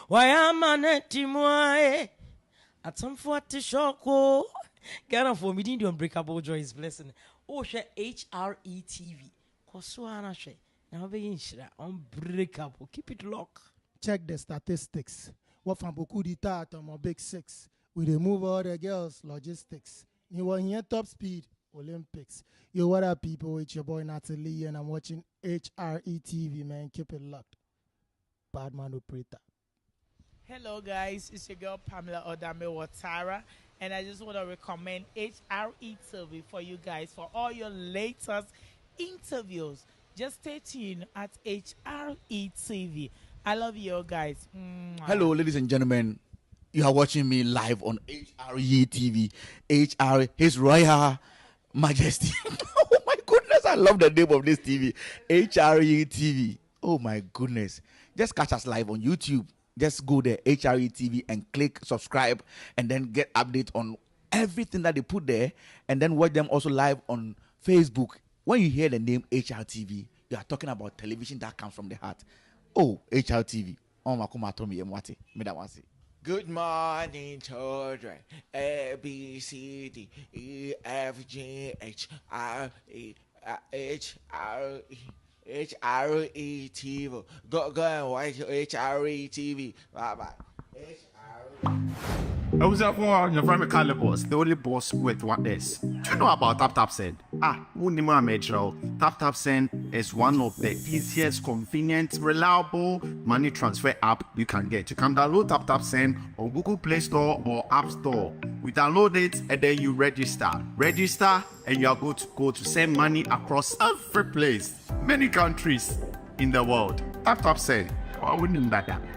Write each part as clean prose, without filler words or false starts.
Why am I not Timoe? At some 40 shoko. Ghana for me, the unbreakable joy is blessing. Oh, share HRETV. Kosuana she. Now be in shira. Unbreakable. Keep it locked. Check the statistics. What from beaucoup d'État on my big six. We remove all the girls, logistics. You want here top speed, Olympics. Yo, what up, people? It's your boy Natalie, and I'm watching HRETV, man. Keep it locked. Badman operator. Hello guys, it's your girl Pamela Odame Watara, and I just want to recommend HRETV for you guys for all your latest interviews. Just stay tuned at HRETV. I love you guys. Hello, ladies and gentlemen. You are watching me live on HRETV. His Royal Majesty. Oh my goodness, I love the name of this TV. HRETV. Oh my goodness. Just catch us live on YouTube. Just go there, HRETV, and click subscribe, and then get updates on everything that they put there, and then watch them also live on Facebook. When you hear the name HRTV, you are talking about television that comes from the heart. Oh, HRTV. Good morning, children. A, B, C, D, E, F, G, H, R, E, H, R, E. HRETV. Go and watch HRETV. Bye bye. I was at war, your friend Carly Boss, the only boss with what this. Do you know about TapTapSend? Unima Metro. TapTapSend is one of the easiest, convenient, reliable money transfer app you can get. You can download TapTapSend on Google Play Store or App Store. We download it and then you register. Register and you are good to go to send money across every place, many countries in the world. TapTapSend. Why wouldn't that happen?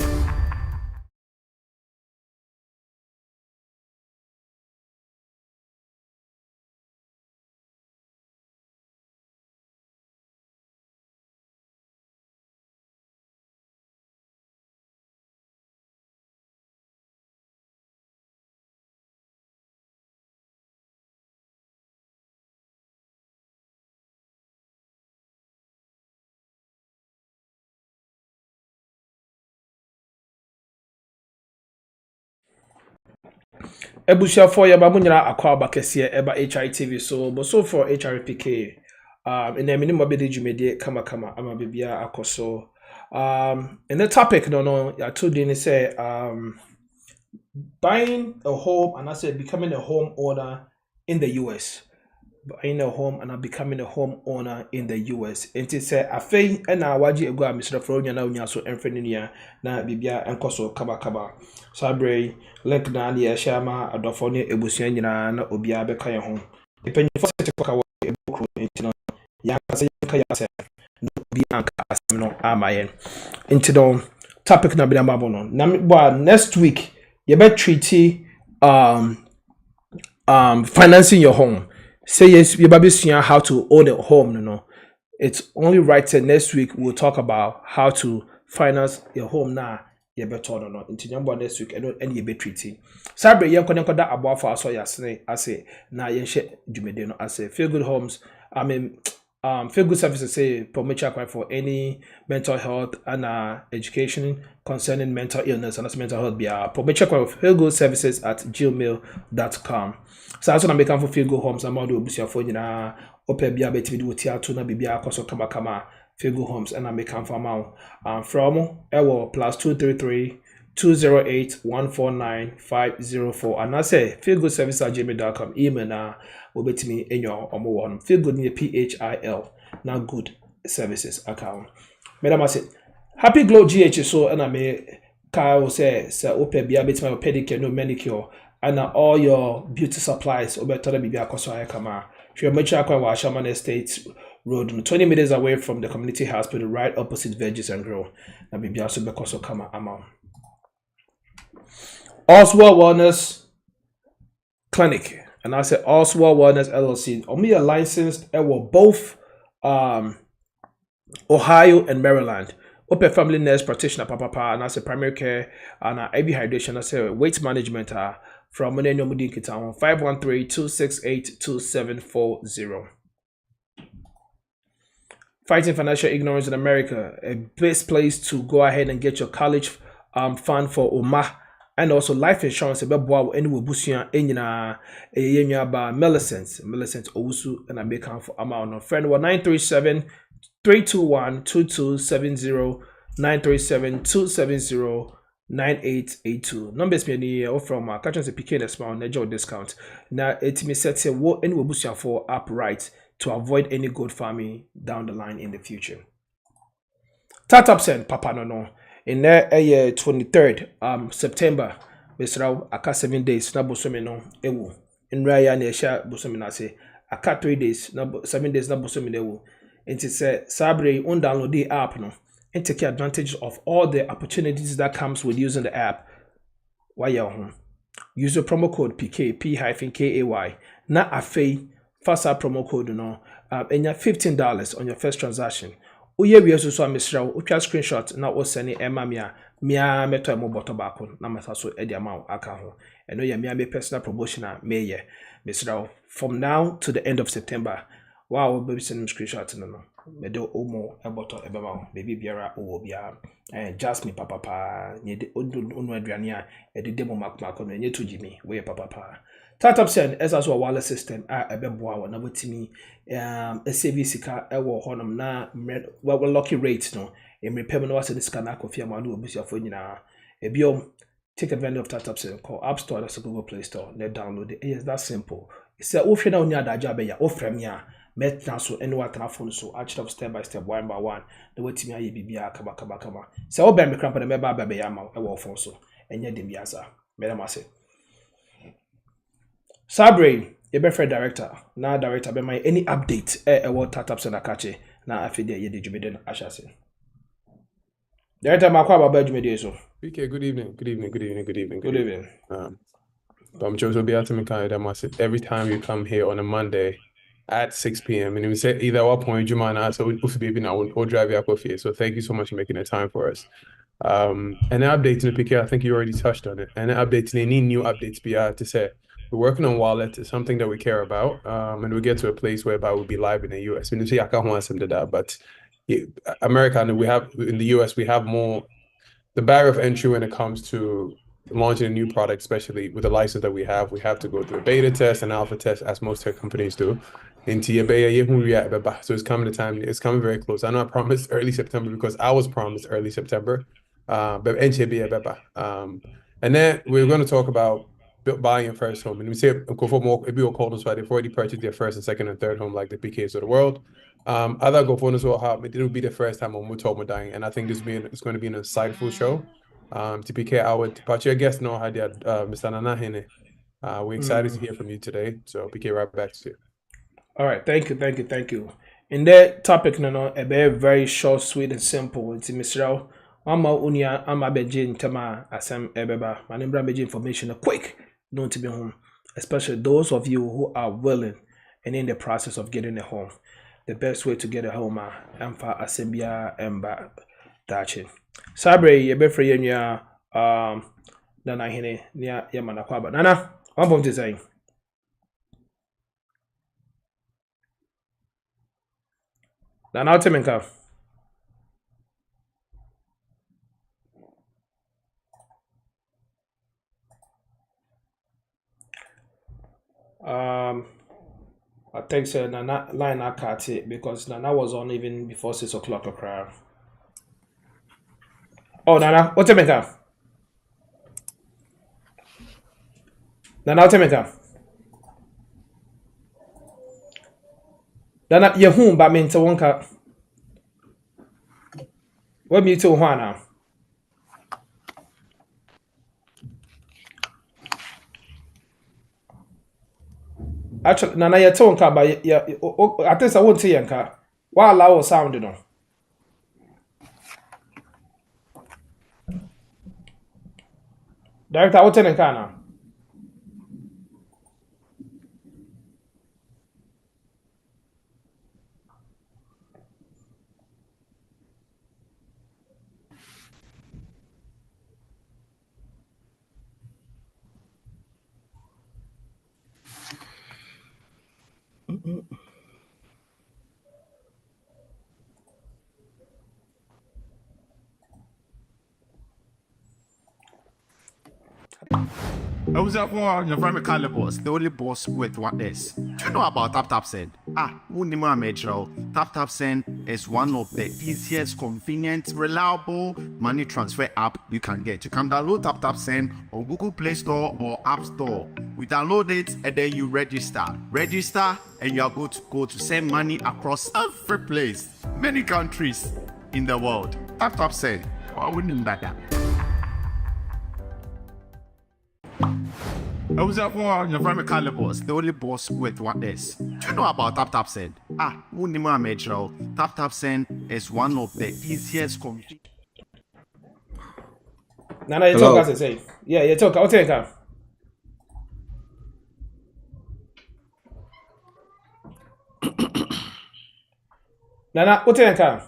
Ebusiafo ya ba munyara akwa abakese eba HITV so for HRPK in the minimum be djumede kama ama bibia akoso in the topic no ya told you say buying a home and I said becoming a home owner in the US. Buying a home and becoming a home owner in the US. And it say afei na waji egu a Mr. Fronya na unya so enfreninia na bibia enkoso kaba. So abrey link na ya shama adofo ne ebusua nyina na obia beka ye ho. Ipanyefo sete kwa wa ebuku intino ya kasa ya se no bi anka asem no amayen. Intino topic na bi na mabo no. Na next week you bet treaty financing your home. Say yes, you're babysitting how to own a home, no. It's only right that next week we'll talk about how to finance your home now. You better no. Into number next week, and you be treating. Sabre, you can that about for us. So I say, now you share Jumedeno. I say, feel good homes. I mean, feel good services say permit for any mental health and education concerning mental illness and mental health. Be permit feel good services at gmail.com. So as I'm making for feel good homes, I'm out of your phone. Open be able to do theater na bibia akoso kama feel good homes and I'm making for amount from our +233 208 149 504 and I say feel good service at gmail.com email na obet me in your one feel good near PHIL now good services account. Madam I said happy glow GHSO and I may Kyle say open be able to my pedicure no manicure and all your beauty supplies obeto be akoso ayakama. Sure make sure kwa Shaman Estates Road 20 meters away from the community hospital right opposite Veggies and Grow. Na bibia so bekoso kama ama. Oswald Wellness Clinic, and I said Oswald Wellness LLC. Only are licensed both Ohio and Maryland. Open family nurse practitioner, papa, and I said primary care and IV hydration. I said weight management. From Munenyo Mudinki Town 513-268-2740. Fighting financial ignorance in America, a best place to go ahead and get your college fund for Oma, and also life insurance. Beboa any busua enyina yenya ba Millicent Owusu and I make count for amount on friend 937 321 2270 937 270 9882. Numbers me any from catching the PK small nejo discount. Now it me set say what any busua for upright to avoid any goat farming down the line in the future. Tatapsen papa no in there 23rd September Mr. aka 7 days na bosome no ewu in raya na esha bosome na say aka 3 days na 7 days na bosome na ewu enti say sabre on download the app no and take advantage of all the opportunities that comes with using the app. Why you use the promo code PK P-KAY na afei fasa promo code no and you $15 on your first transaction. Uye we also saw Mr. Utwa screenshot na o send Emma mia meto mo bottle back na masa so e the amount aka ho. Eno ya mia me personal promotion a meye Mr. from now to the end of September. Wow, baby send screenshot no. Me do omo e bottle e bema baby biara o bia Jasmine papa nye de onu aduane a e de demo makmako no nye to Jimmy we papa. Startup send as a wallet system a beboa wa na wetimi SAV sika e wo honum na we lucky rate no e repay no wase sika na akofia ma no obusia fo nyina e biom take advantage of startup send call App Store or Google Play Store na download it. Yes, that's simple. It's a ofre na oni adaja be ya ofre me a met na so any what na phone so actually step by step one by one the wetimi aye bibia kama se wo be me krampa na me ba be ya ma e wo phone so enye dem biasa me na mase Sabre, your best director. Now director be my any update what startups and akache na afide ye de jumeden ashase. Director makwa baba jumede so. Okay, good evening. Good evening. I'm Joseph Beatimika. Every time you come here on a Monday at 6 p.m. and we say either what point Jumana, so we'll be now we'll drive you up here. So thank you so much for making the time for us. And the update in the PK, I think you already touched on it. And the updates, any new updates be to say. We're working on wallet. It's something that we care about, and we get to a place whereby we'll be live in the US. We say I can't want some to that, but America and we have in the US we have more the barrier of entry when it comes to launching a new product, especially with the license that we have. We have to go through a beta test and alpha test, as most tech companies do. So it's coming to time. It's coming very close. I know I promised early September because I was promised early September. And then we're going to talk about buying your first home. And we say if you call us, they've already purchased their first and second and third home, like the PKs of the world. Other go for us, it will be the first time when we're talking dying. And I think it's going to be an insightful show. TPK, I would but your guest know how Mr. Nanahene. We're excited to hear from you today. So PK, right back to you. All right, thank you. In that topic, a very short, sweet, and simple. It's Mr. Ama unia ama beji ntama asem ebeba. Manembra beji information quick. Don't be home, especially those of you who are willing and in the process of getting a home. The best way to get a home amfa asembia emba dachi. Sabre ye befre yenya nana hene nia yamana kwaba. Nana, one bomb design. Nana temenka. I think so. Nana line I cut it because Nana was on even before 6 o'clock a crowd. Oh, Nana, what's it make up? Nana, what's it make up? Nana, you're home, but me to one cut. What me to one now? Actually, Nana, you're talking about I think I won't see you. Why allow sound, you know? Director, what's in the car now? I was at one, your friend Calibos, the only boss with what is. Do you know about TapTapSend? Unima Metro. TapTapSend is one of the easiest, convenient, reliable money transfer app you can get. You can download TapTapSend on Google Play Store or App Store. We download it and then you register. Register and you are good to go to send money across every place, many countries in the world. TapTapSend. Why wouldn't that? I was at one, your friend Calibos, the only boss with what is. Do you know about TapTapSend? Unima Metro. TapTapSend is one of the easiest. Nana, you talk as I say. Yeah, you talk. I'll take her. Nana, what take her?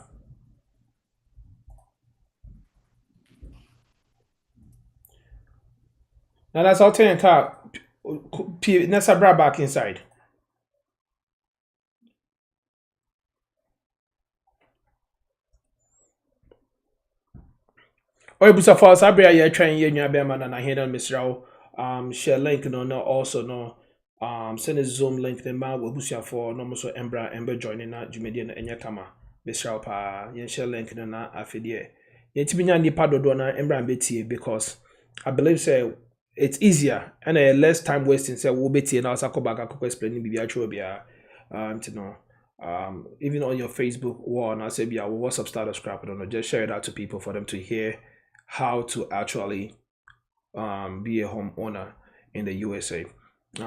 Nana, so I'll take her. Let's bra back inside. Or busa for Sabria, you're trying your bearman and I hear on Mr. Share link no also no send a Zoom link the man will busa for no so Ember joining that Jumedian and Yakama. Mr. Pa, yen share link no na afidie. Yet be ni pado dona Embra Betty because I believe say it's easier and less time wasting say we'll be and also come back and explain be actual be to know. Even on your Facebook wall and I say be our WhatsApp status scrap it just share it out to people for them to hear how to actually be a homeowner in the USA.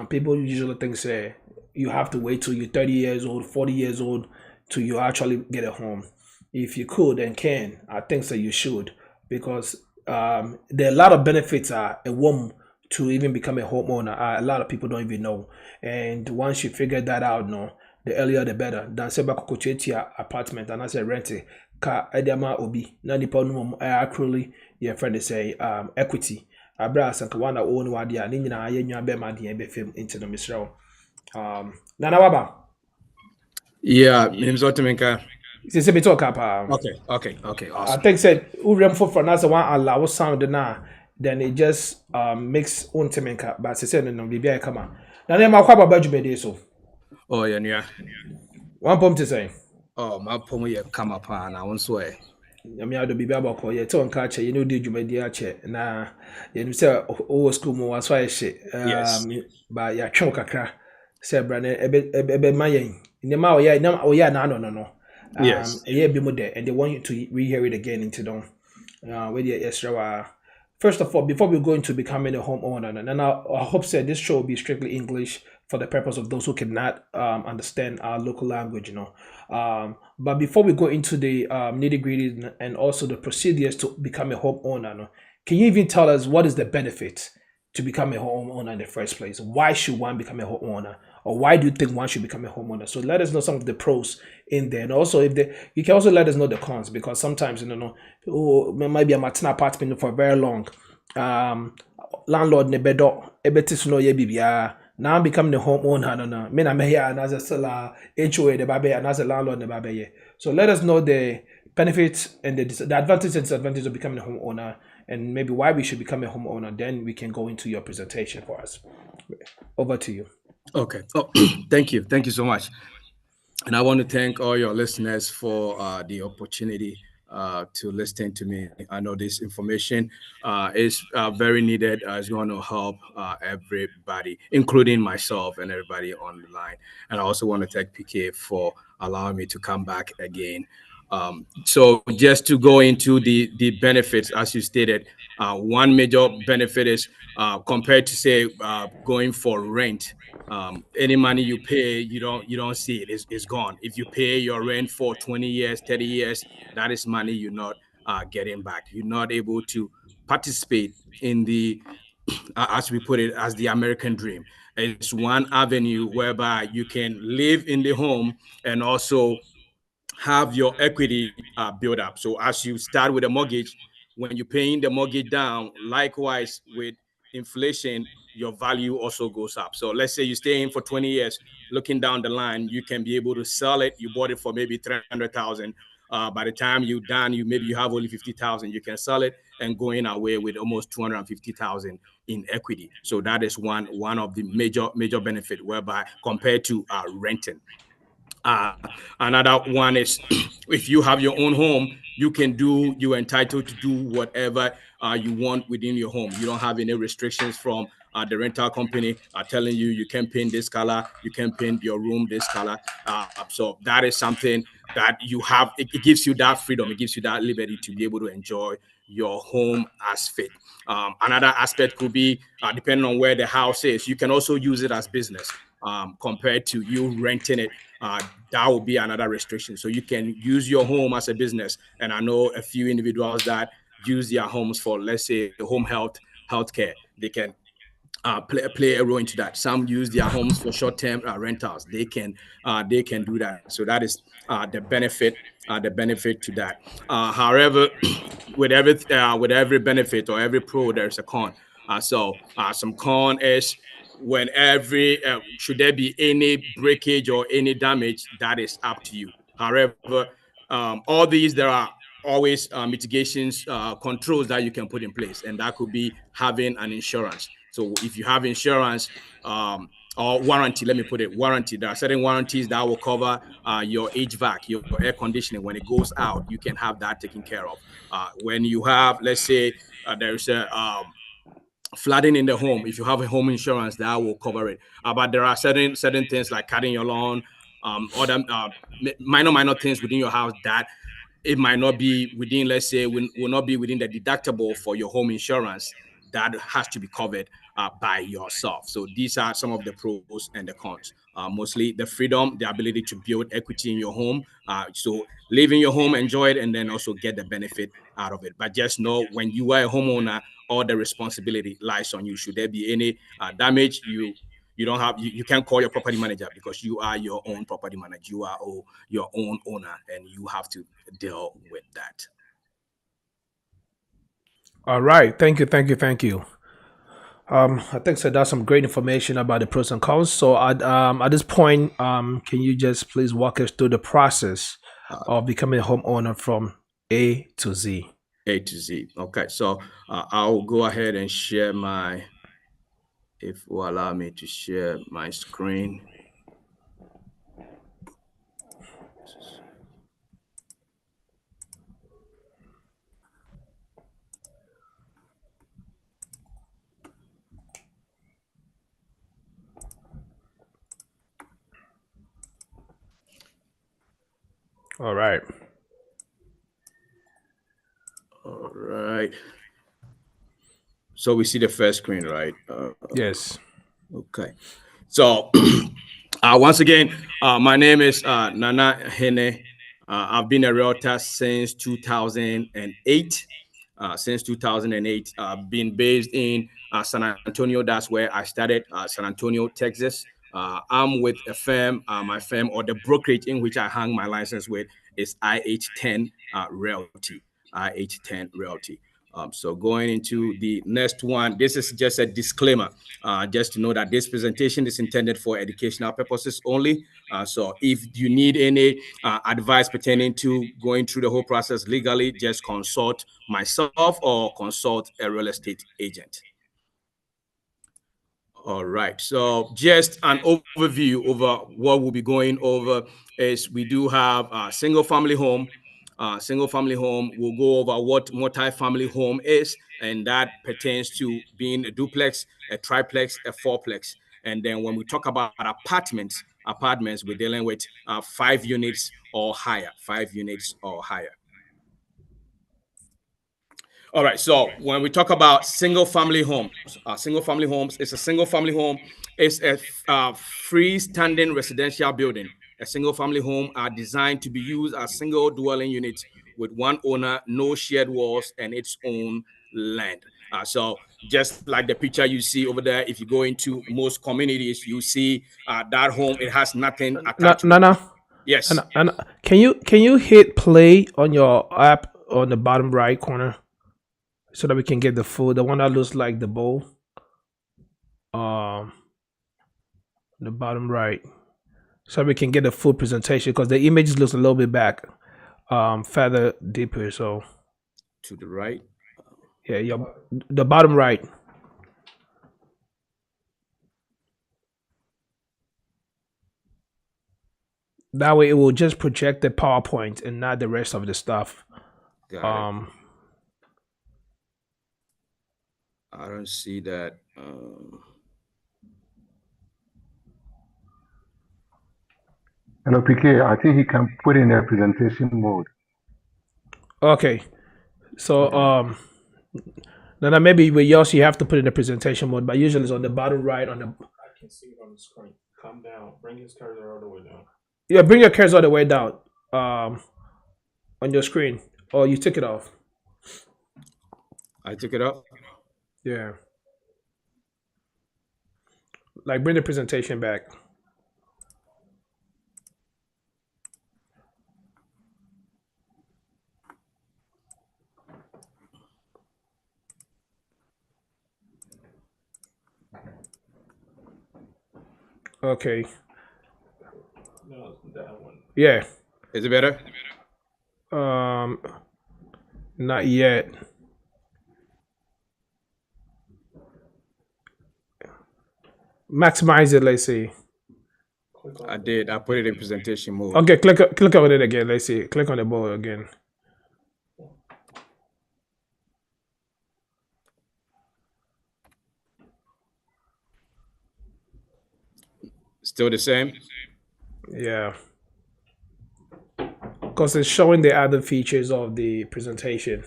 People usually think say you have to wait till you're 30 years old, 40 years old till you actually get a home. If you could and can, I think that you should because there are a lot of benefits a woman to even become a homeowner. A lot of people don't even know. And once you figure that out, no, the earlier the better. Dan se bako kuchetia apartment and I say rent it. Ka edema obi na nipa no actually your friend say equity. Abra sanka wana own wadi a ni nyina ye nwa be ma de be fam into the misraw. Nana waba. Yeah, name's Otimenka. Say me talk up. Okay, awesome. I think said urem for na say one allow sound na then it just makes Otimenka but say no bibia kama. Na na makwa baba djumede so. Oh yeah. One pom to say. Oh, my pomo ye come up and I won't swear. Yami ado bibia bako ye to nka che you know di djumede a che na ye say o school mo was why she ba ya twon kakra say bra na ebe mayen ni ma o ya na no. Yes. Yeah, be more there, and they want you to rehear it again into them. Where the extra. First of all, before we go into becoming a homeowner, and I hope that this show will be strictly English for the purpose of those who cannot understand our local language, but before we go into the nitty gritty and also the procedures to become a homeowner, can you even tell us what is the benefit to become a homeowner in the first place? Why should one become a homeowner? Or why do you think one should become a homeowner? So let us know some of the pros in there. And also you can also let us know the cons because sometimes, maybe a matina apartment for very long. Landlord ne bedo ebetis no ye bibia. Now I'm becoming the homeowner. No. Me na me here and as a seller, HOA the babe and as a landlord the babe. So let us know the benefits and the advantages and disadvantages of becoming a homeowner and maybe why we should become a homeowner. Then we can go into your presentation for us. Over to you. Okay. Oh, thank you so much. And I want to thank all your listeners for the opportunity to listen to me. I know this information is very needed. It's going to help everybody, including myself and everybody on the line. And I also want to thank PK for allowing me to come back again. So just to go into the benefits, as you stated, one major benefit is compared to say going for rent. Any money you pay, you don't see it. It's gone. If you pay your rent for 20 years, 30 years, that is money you're not getting back. You're not able to participate in the, as we put it, as the American dream. It's one avenue whereby you can live in the home and also have your equity build up. So as you start with a mortgage, when you're paying the mortgage down, likewise with inflation, your value also goes up. So let's say you stay in for 20 years, looking down the line, you can be able to sell it. You bought it for maybe 300,000. By the time you're done, maybe you have only 50,000. You can sell it and going away with almost 250,000 in equity. So that is one of the major benefit, whereby compared to renting. Another one is if you have your own home, you're entitled to do whatever you want within your home. You don't have any restrictions from the rental company telling you can paint this color, you can paint your room this color. So that is something that you have. It gives you that freedom. It gives you that liberty to be able to enjoy your home as fit. Another aspect could be depending on where the house is, you can also use it as business. Compared to you renting it, that will be another restriction. So you can use your home as a business. And I know a few individuals that use their homes for, let's say, the home healthcare. They can play a role into that. Some use their homes for short-term rentals. They can do that. So that is the benefit to that. However, with every benefit or every pro, there's a con. So some con is when should there be any breakage or any damage, that is up to you. However, all these, there are always mitigations, controls that you can put in place, and that could be having an insurance. So if you have insurance or warranty, let me put it, warranty, there are certain warranties that will cover your HVAC, your air conditioning. When it goes out, you can have that taken care of. When you have, let's say, there's a flooding in the home, if you have a home insurance, that will cover it. But there are certain things like cutting your lawn, other minor things within your house that it might not be within, let's say, will not be within the deductible for your home insurance. That has to be covered by yourself. So these are some of the pros and the cons. Mostly the freedom, the ability to build equity in your home. So live in your home, enjoy it, and then also get the benefit out of it. But just know, when you are a homeowner, all the responsibility lies on you. Should there be any damage, you can't call your property manager, because you are your own property manager. You are your own owner, and you have to deal with that. All right. Thank you. I think so. That's some great information about the pros and cons. So at this point, can you just please walk us through the process of becoming a homeowner from A to Z? A to Z. Okay. So I'll go ahead and share if you allow me to share my screen. All right. So we see the first screen, right? Yes. Okay. So once again, my name is Nana Hene. I've been a realtor since 2008. Since 2008, I've been based in San Antonio. That's where I started, San Antonio, Texas. I'm with a firm. My firm, or the brokerage in which I hang my license with, is IH10 Realty. IH10 Realty. So going into the next one, this is just a disclaimer, just to know that this presentation is intended for educational purposes only. So if you need any advice pertaining to going through the whole process legally, just consult myself or consult a real estate agent. All right, so just an overview over what we'll be going over is we do have a single family home. Single family home, we'll go over what multi-family home is, and that pertains to being a duplex, a triplex, a fourplex. And then when we talk about apartments, we're dealing with 5 units or higher, 5 units or higher. All right, so when we talk about single family homes, it's a single family home. It's a freestanding residential building. A single family home are designed to be used as single dwelling units with one owner, no shared walls, and its own land. So just like the picture you see over there, if you go into most communities, you see that home, it has nothing attached. Nana? Yes. Nana, can you hit play on your app on the bottom right corner, so that we can get the the one that looks like the bowl? The bottom right, so we can get the full presentation, because the image looks a little bit back, further deeper. So to the right. Yeah, the bottom right. That way, it will just project the PowerPoint and not the rest of the stuff. Got Um, I don't see that. Hello, PK. I think he can put in a presentation mode. okay, so then maybe with yours you have to put in the presentation mode, but usually it's on the bottom right on the. I can see it on the screen. Come down. Bring his cursor all the way down. Yeah, bring your cursor all the way down. On your screen, or you took it off. I took it off. Yeah. Like bring the presentation back. Okay. No, that one. Yeah. Is it better? Not yet. Maximize it. Let's see. I did. I put it in presentation mode. Okay, click on it again. Let's see. Click on the ball again. Still the same? Yeah. Because it's showing the other features of the presentation,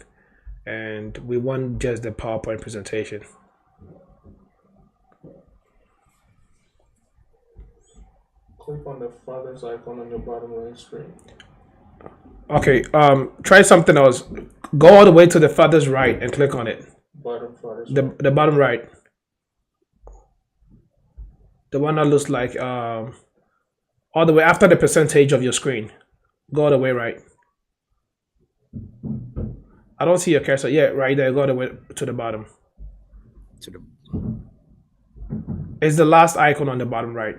and we want just the PowerPoint presentation. Click on the father's icon on your bottom right screen. Okay, try something else. Go all the way to the farthest right and click on it. Bottom father's The bottom right. The one that looks like all the way after the percentage of your screen. Go all the way right. I don't see your cursor. Yeah, right there. Go all the way to the bottom. To the It's the last icon on the bottom right.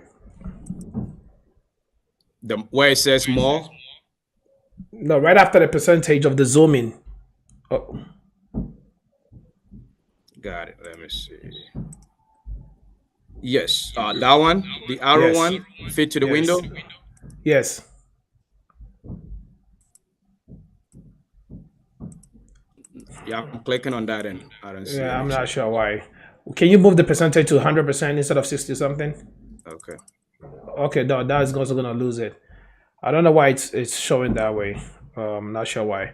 where it says more. No, right after the percentage of the zooming. Oh. Got it. Let me see. Yes, that one, the arrow Yes. one, fit to the Yes. window. Yes. Yeah, I'm clicking on that and I don't see Yeah, I'm it. not sure why. Can you move the percentage to 100% instead of 60 something? Okay. Okay, no, that's also gonna lose it. I don't know why it's showing that way. Not sure why.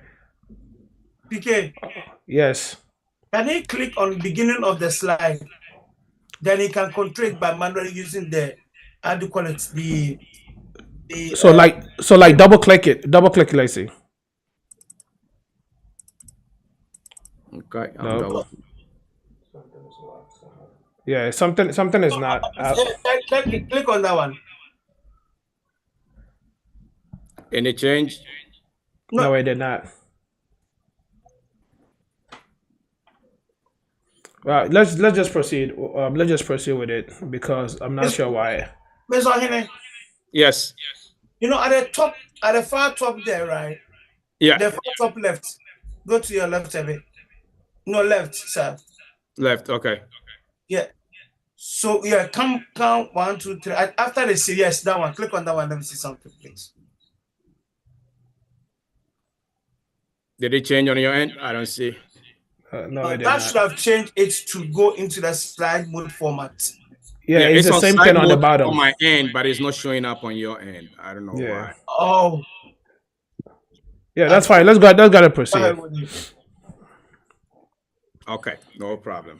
PK, Yes. can he click on the beginning of the slide? Then he can contract by manually using the, how do you call it, the So like double click it. Double click it, let's see. Okay. No. Yeah, something is not. click on that one. Any change? No, it did not. Well, let's just proceed. Let's just proceed with it because I'm not sure why. Mr. Ohene, Yes. you know, at the top, at the far top there, right? Yeah. The far top left. Go to your left a bit. No, left, sir. Left. Okay. Yeah. So yeah, count 1, 2, 3. After the series, yes, that one. Click on that one. Let me see something, please. Did it change on your end? I don't see. No, it did That not. should have changed it to go into the slide mode format. Yeah, it's the on same side thing on the mode bottom. on my end, but it's not showing up on your end. I don't know Yeah. why. Oh. Yeah, that's fine. Let's go proceed. Okay, no problem.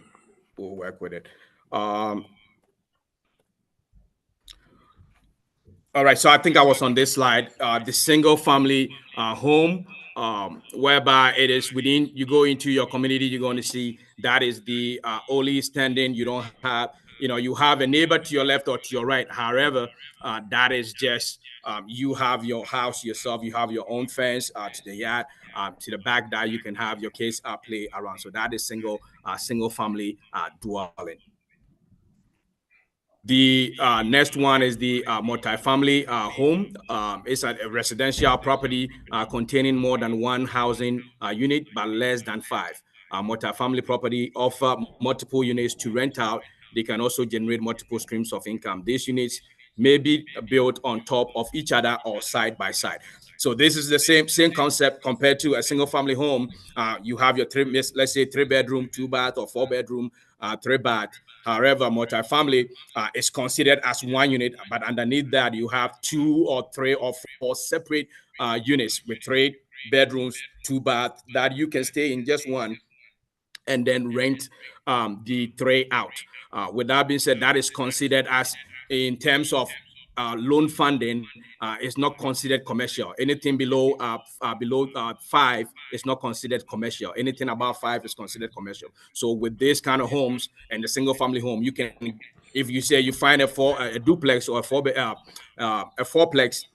We'll work with it. All right, so I think I was on this slide, the single family home, whereby it is within, you go into your community, you're going to see that is the only standing. You don't have, you have a neighbor to your left or to your right. However, that is just, you have your house yourself, you have your own fence to the yard, to the back that you can have your kids play around. So that is single family dwelling. The next one is the multifamily home. It's a residential property containing more than one housing unit, but less than 5. multifamily property offer multiple units to rent out. They can also generate multiple streams of income. These units may be built on top of each other or side by side. So this is the same concept compared to a single family home. You have your let's say 3-bedroom, 2-bath, or 4-bedroom, 3-bath. However, multifamily is considered as one unit, but underneath that you have 2 or 3 or 4 separate units with 3 bedrooms, 2-bath that you can stay in just one and then rent the 3 out. With that being said, that is considered as, in terms of loan funding, is not considered commercial. Anything below 5 is not considered commercial. Anything above 5 is considered commercial. So with this kind of homes and the single family home, you can, if you say you find a duplex or a fourplex,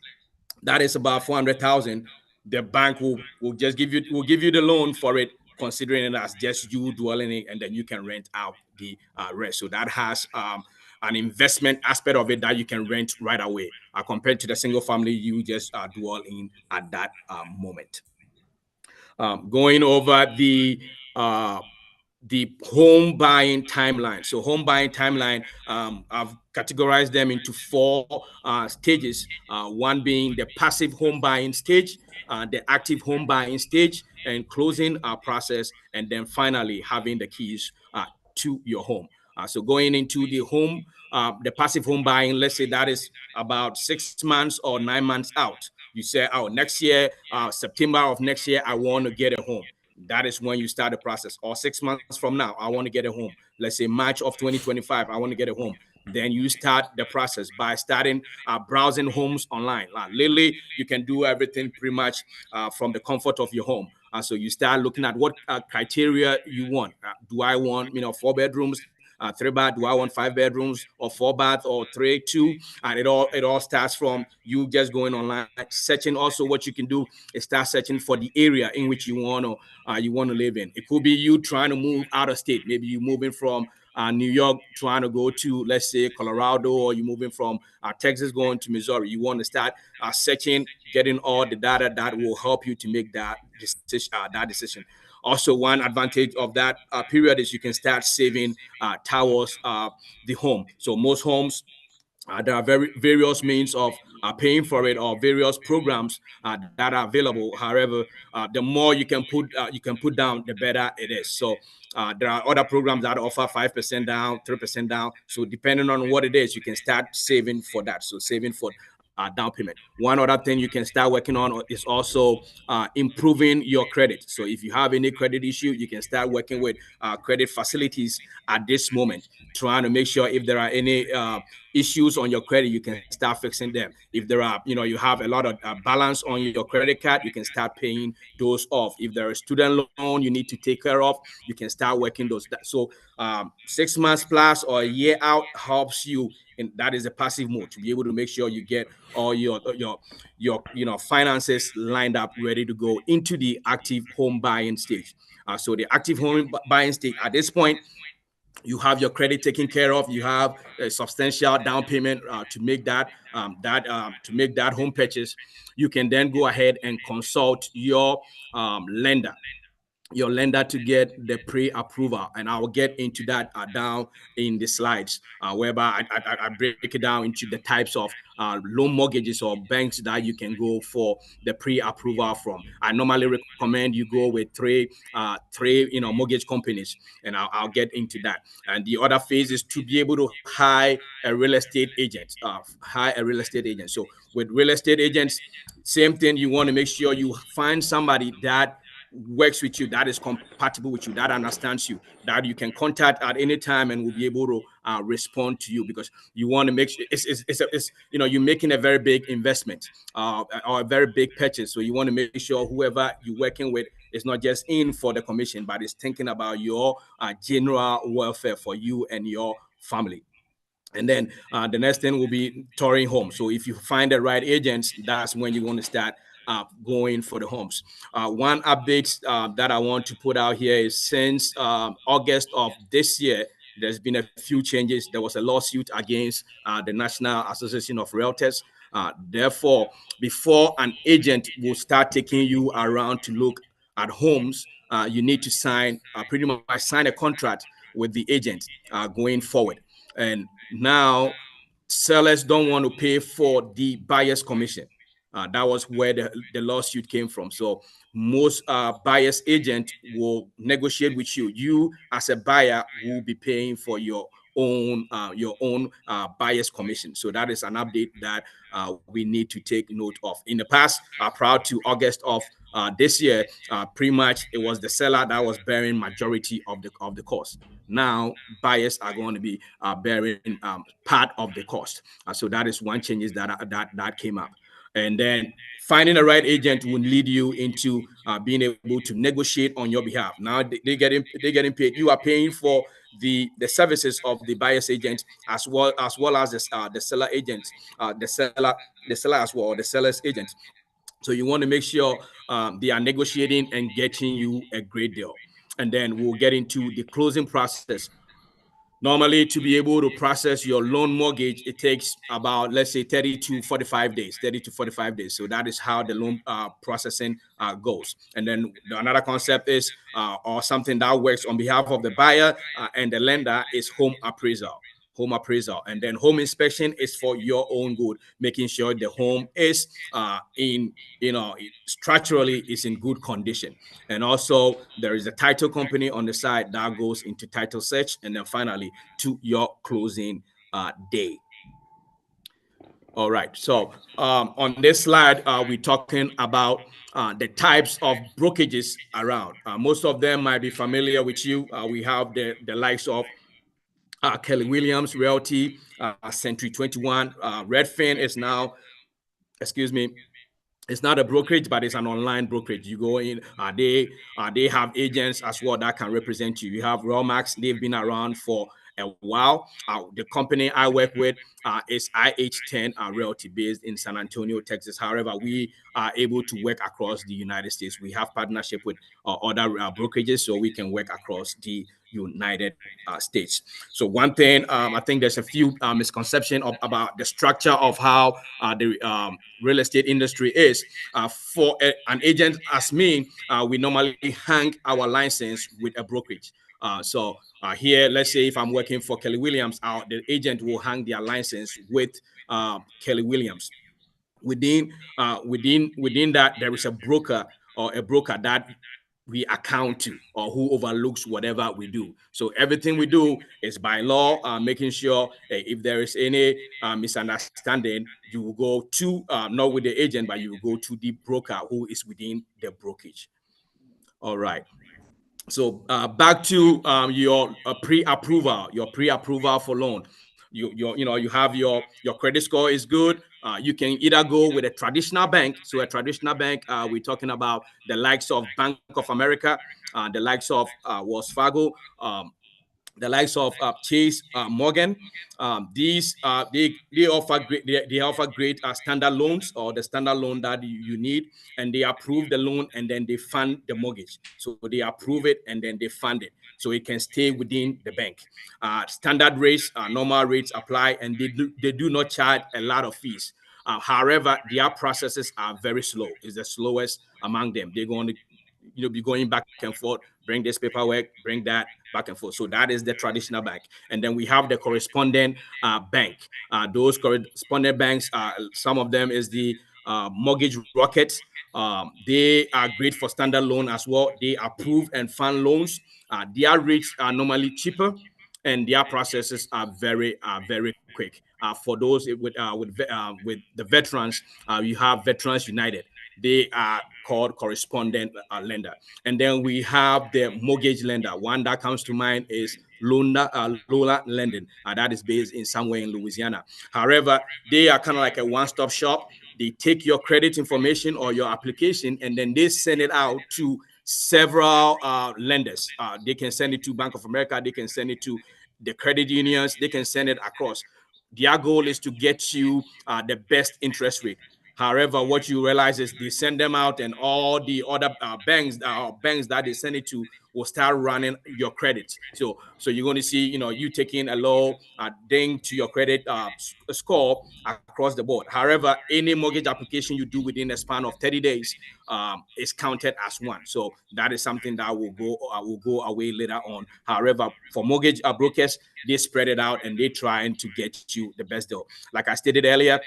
that is about 400,000. The bank will just give you the loan for it, considering it as just you dwelling in, and then you can rent out the rest. So that has an investment aspect of it that you can rent right away, compared to the single family you just dwell in at that moment. Going over the home buying timeline. So home buying timeline, I've categorized them into 4 stages. One being the passive home buying stage, the active home buying stage, and closing process, and then finally having the keys to your home. So going into the passive home buying, let's say that is about 6 months or 9 months out. You say, oh, next year, September of next year, I want to get a home. That is when you start the process. Or 6 months from now, I want to get a home. Let's say March of 2025, I want to get a home. Then you start the process by starting browsing homes online. Literally, you can do everything pretty much from the comfort of your home. So you start looking at what criteria you want. Do I want 4 bedrooms, 3-bath? Do I want 5 bedrooms, or 4-bath, or 3-2? And it all starts from you just going online, searching. Also, what you can do is start searching for the area in which you want to live in. It could be you trying to move out of state. Maybe you're moving from New York, trying to go to, let's say, Colorado, or you're moving from Texas going to Missouri. You want to start searching, getting all the data that will help you to make that decision. Also, one advantage of that period is you can start saving towards the home. So most homes, there are various means of paying for it, or various programs that are available. However, the more you can put down, the better it is. So there are other programs that offer 5% down, 3% down. So depending on what it is, you can start saving for that. So saving for down payment. One other thing you can start working on is also improving your credit. So if you have any credit issue, you can start working with credit facilities at this moment, trying to make sure if there are any issues on your credit, you can start fixing them. If there are, you have a lot of balance on your credit card, you can start paying those off. If there is student loan you need to take care of, you can start working those. So 6 months plus or a year out helps you. And that is a passive mode, to be able to make sure you get all your finances lined up, ready to go into the active home buying stage. So the active home buying stage, at this point, you have your credit taken care of. You have a substantial down payment to make that home purchase. You can then go ahead and consult your lender to get the pre-approval, and I'll get into that down in the slides, whereby I break it down into the types of loan mortgages or banks that you can go for the pre-approval from. I normally recommend you go with three mortgage companies, and I'll get into that. And the other phase is to be able to hire a real estate agent. So with real estate agents, same thing. You want to make sure you find somebody that works with you, that is compatible with you, that understands you, that you can contact at any time and will be able to respond to you, because you want to make sure it's you're making a very big investment or a very big purchase. So you want to make sure whoever you're working with is not just in for the commission, but is thinking about your general welfare for you and your family. And then the next thing will be touring home. So if you find the right agents, that's when you want to start going for the homes. One update that I want to put out here is since August of this year, there's been a few changes. There was a lawsuit against the National Association of Realtors. Therefore, before an agent will start taking you around to look at homes, you need to sign pretty much sign a contract with the agent going forward. And now sellers don't want to pay for the buyer's commission. That was where the lawsuit came from. So most buyer's agent will negotiate with you. You as a buyer will be paying for your own buyer's commission. So that is an update that we need to take note of. In the past, prior to August of this year, pretty much it was the seller that was bearing majority of the cost. Now buyers are going to be bearing part of the cost. So that is one changes that came up. And then finding the right agent will lead you into being able to negotiate on your behalf. Now they're getting paid. You are paying for the services of the buyer's agent as well as the seller agent, the seller as well, or the seller's agent. So you want to make sure they are negotiating and getting you a great deal. And then we'll get into the closing process. Normally, to be able to process your loan mortgage, it takes about, let's say, 30 to 45 days. So that is how the loan processing goes. And then another concept is, or something that works on behalf of the buyer and the lender, is home appraisal. And then home inspection is for your own good, making sure the home is structurally is in good condition. And also there is a title company on the side that goes into title search, and then finally to your closing day. All right, so on this slide, we're talking about the types of brokerages around. Most of them might be familiar with you. We have the likes of Kelly Williams Realty, Century 21. Redfin is now, it's not a brokerage, but it's an online brokerage. You go in, they have agents as well that can represent you. You have Realmax, they've been around for a while. The company I work with is IH10 Realty, based in San Antonio, Texas. However, we are able to work across the United States. We have partnership with other brokerages, so we can work across the United States. So one thing, I think there's a few misconceptions about the structure of how the real estate industry is. For an agent as me, we normally hang our license with a brokerage. So here, let's say if I'm working for Kelly Williams, the agent will hang their license with Kelly Williams. Within that, there is a broker that we account to, or who overlooks whatever we do. So everything we do is by law, making sure if there is any misunderstanding, you will go to, not with the agent, but you will go to the broker who is within the brokerage. All right. So back to your pre-approval for loan. You have your credit score is good. You can either go with a traditional bank. So a traditional bank, we're talking about the likes of Bank of America, the likes of Wells Fargo, the likes of Chase Morgan. These they offer great standard loans, or the standard loan that you need, and they approve the loan and then they fund the mortgage. So they approve it and then they fund it, so it can stay within the bank. Standard rates, normal rates apply, and they do not charge a lot of fees. However, their processes are very slow. It's the slowest among them. They're going to be going back and forth, bring this paperwork, bring that back and forth. So that is the traditional bank. And then we have the correspondent bank. Those correspondent banks, some of them is the Mortgage Rocket. They are great for standard loan as well. They approve and fund loans. Their rates are normally cheaper, and their processes are very quick. For those with the veterans, you have Veterans United. They are called correspondent lender. And then we have the mortgage lender. One that comes to mind is Lola Lending. That is based in somewhere in Louisiana. However, they are kind of like a one-stop shop. They take your credit information or your application, and then they send it out to several lenders. They can send it to Bank of America. They can send it to the credit unions. They can send it across. Their goal is to get you the best interest rate. However, what you realize is they send them out, and all the other banks that they send it to will start running your credit. So you're going to see, you taking a low ding to your credit score across the board. However, any mortgage application you do within a span of 30 days is counted as one. So that is something that will go away later on. However, for mortgage brokers, they spread it out and they're trying to get you the best deal. Like I stated earlier,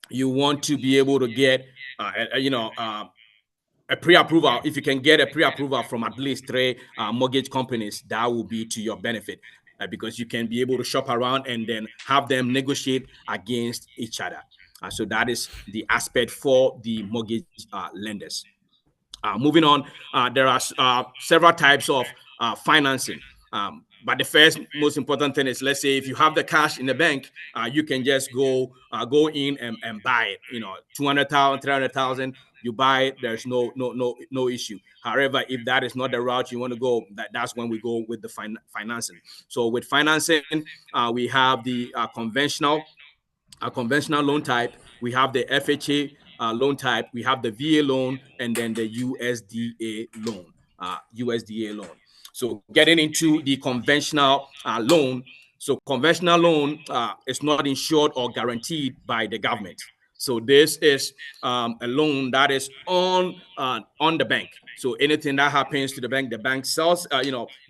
you want to be able to get, a pre-approval. If you can get a pre-approval from at least 3 mortgage companies, that will be to your benefit because you can be able to shop around and then have them negotiate against each other. So that is the aspect for the mortgage lenders. Moving on, there are several types of financing. But the first most important thing is, let's say if you have the cash in the bank, you can just go in and buy it. 200,000, 300,000, you buy it. There's no issue. However, if that is not the route you want to go, that's when we go with the financing. So with financing, we have the conventional loan type. We have the FHA loan type. We have the VA loan, and then the USDA loan. So getting into the conventional loan. So conventional loan is not insured or guaranteed by the government. So this is a loan that is on the bank. So anything that happens to the bank sells,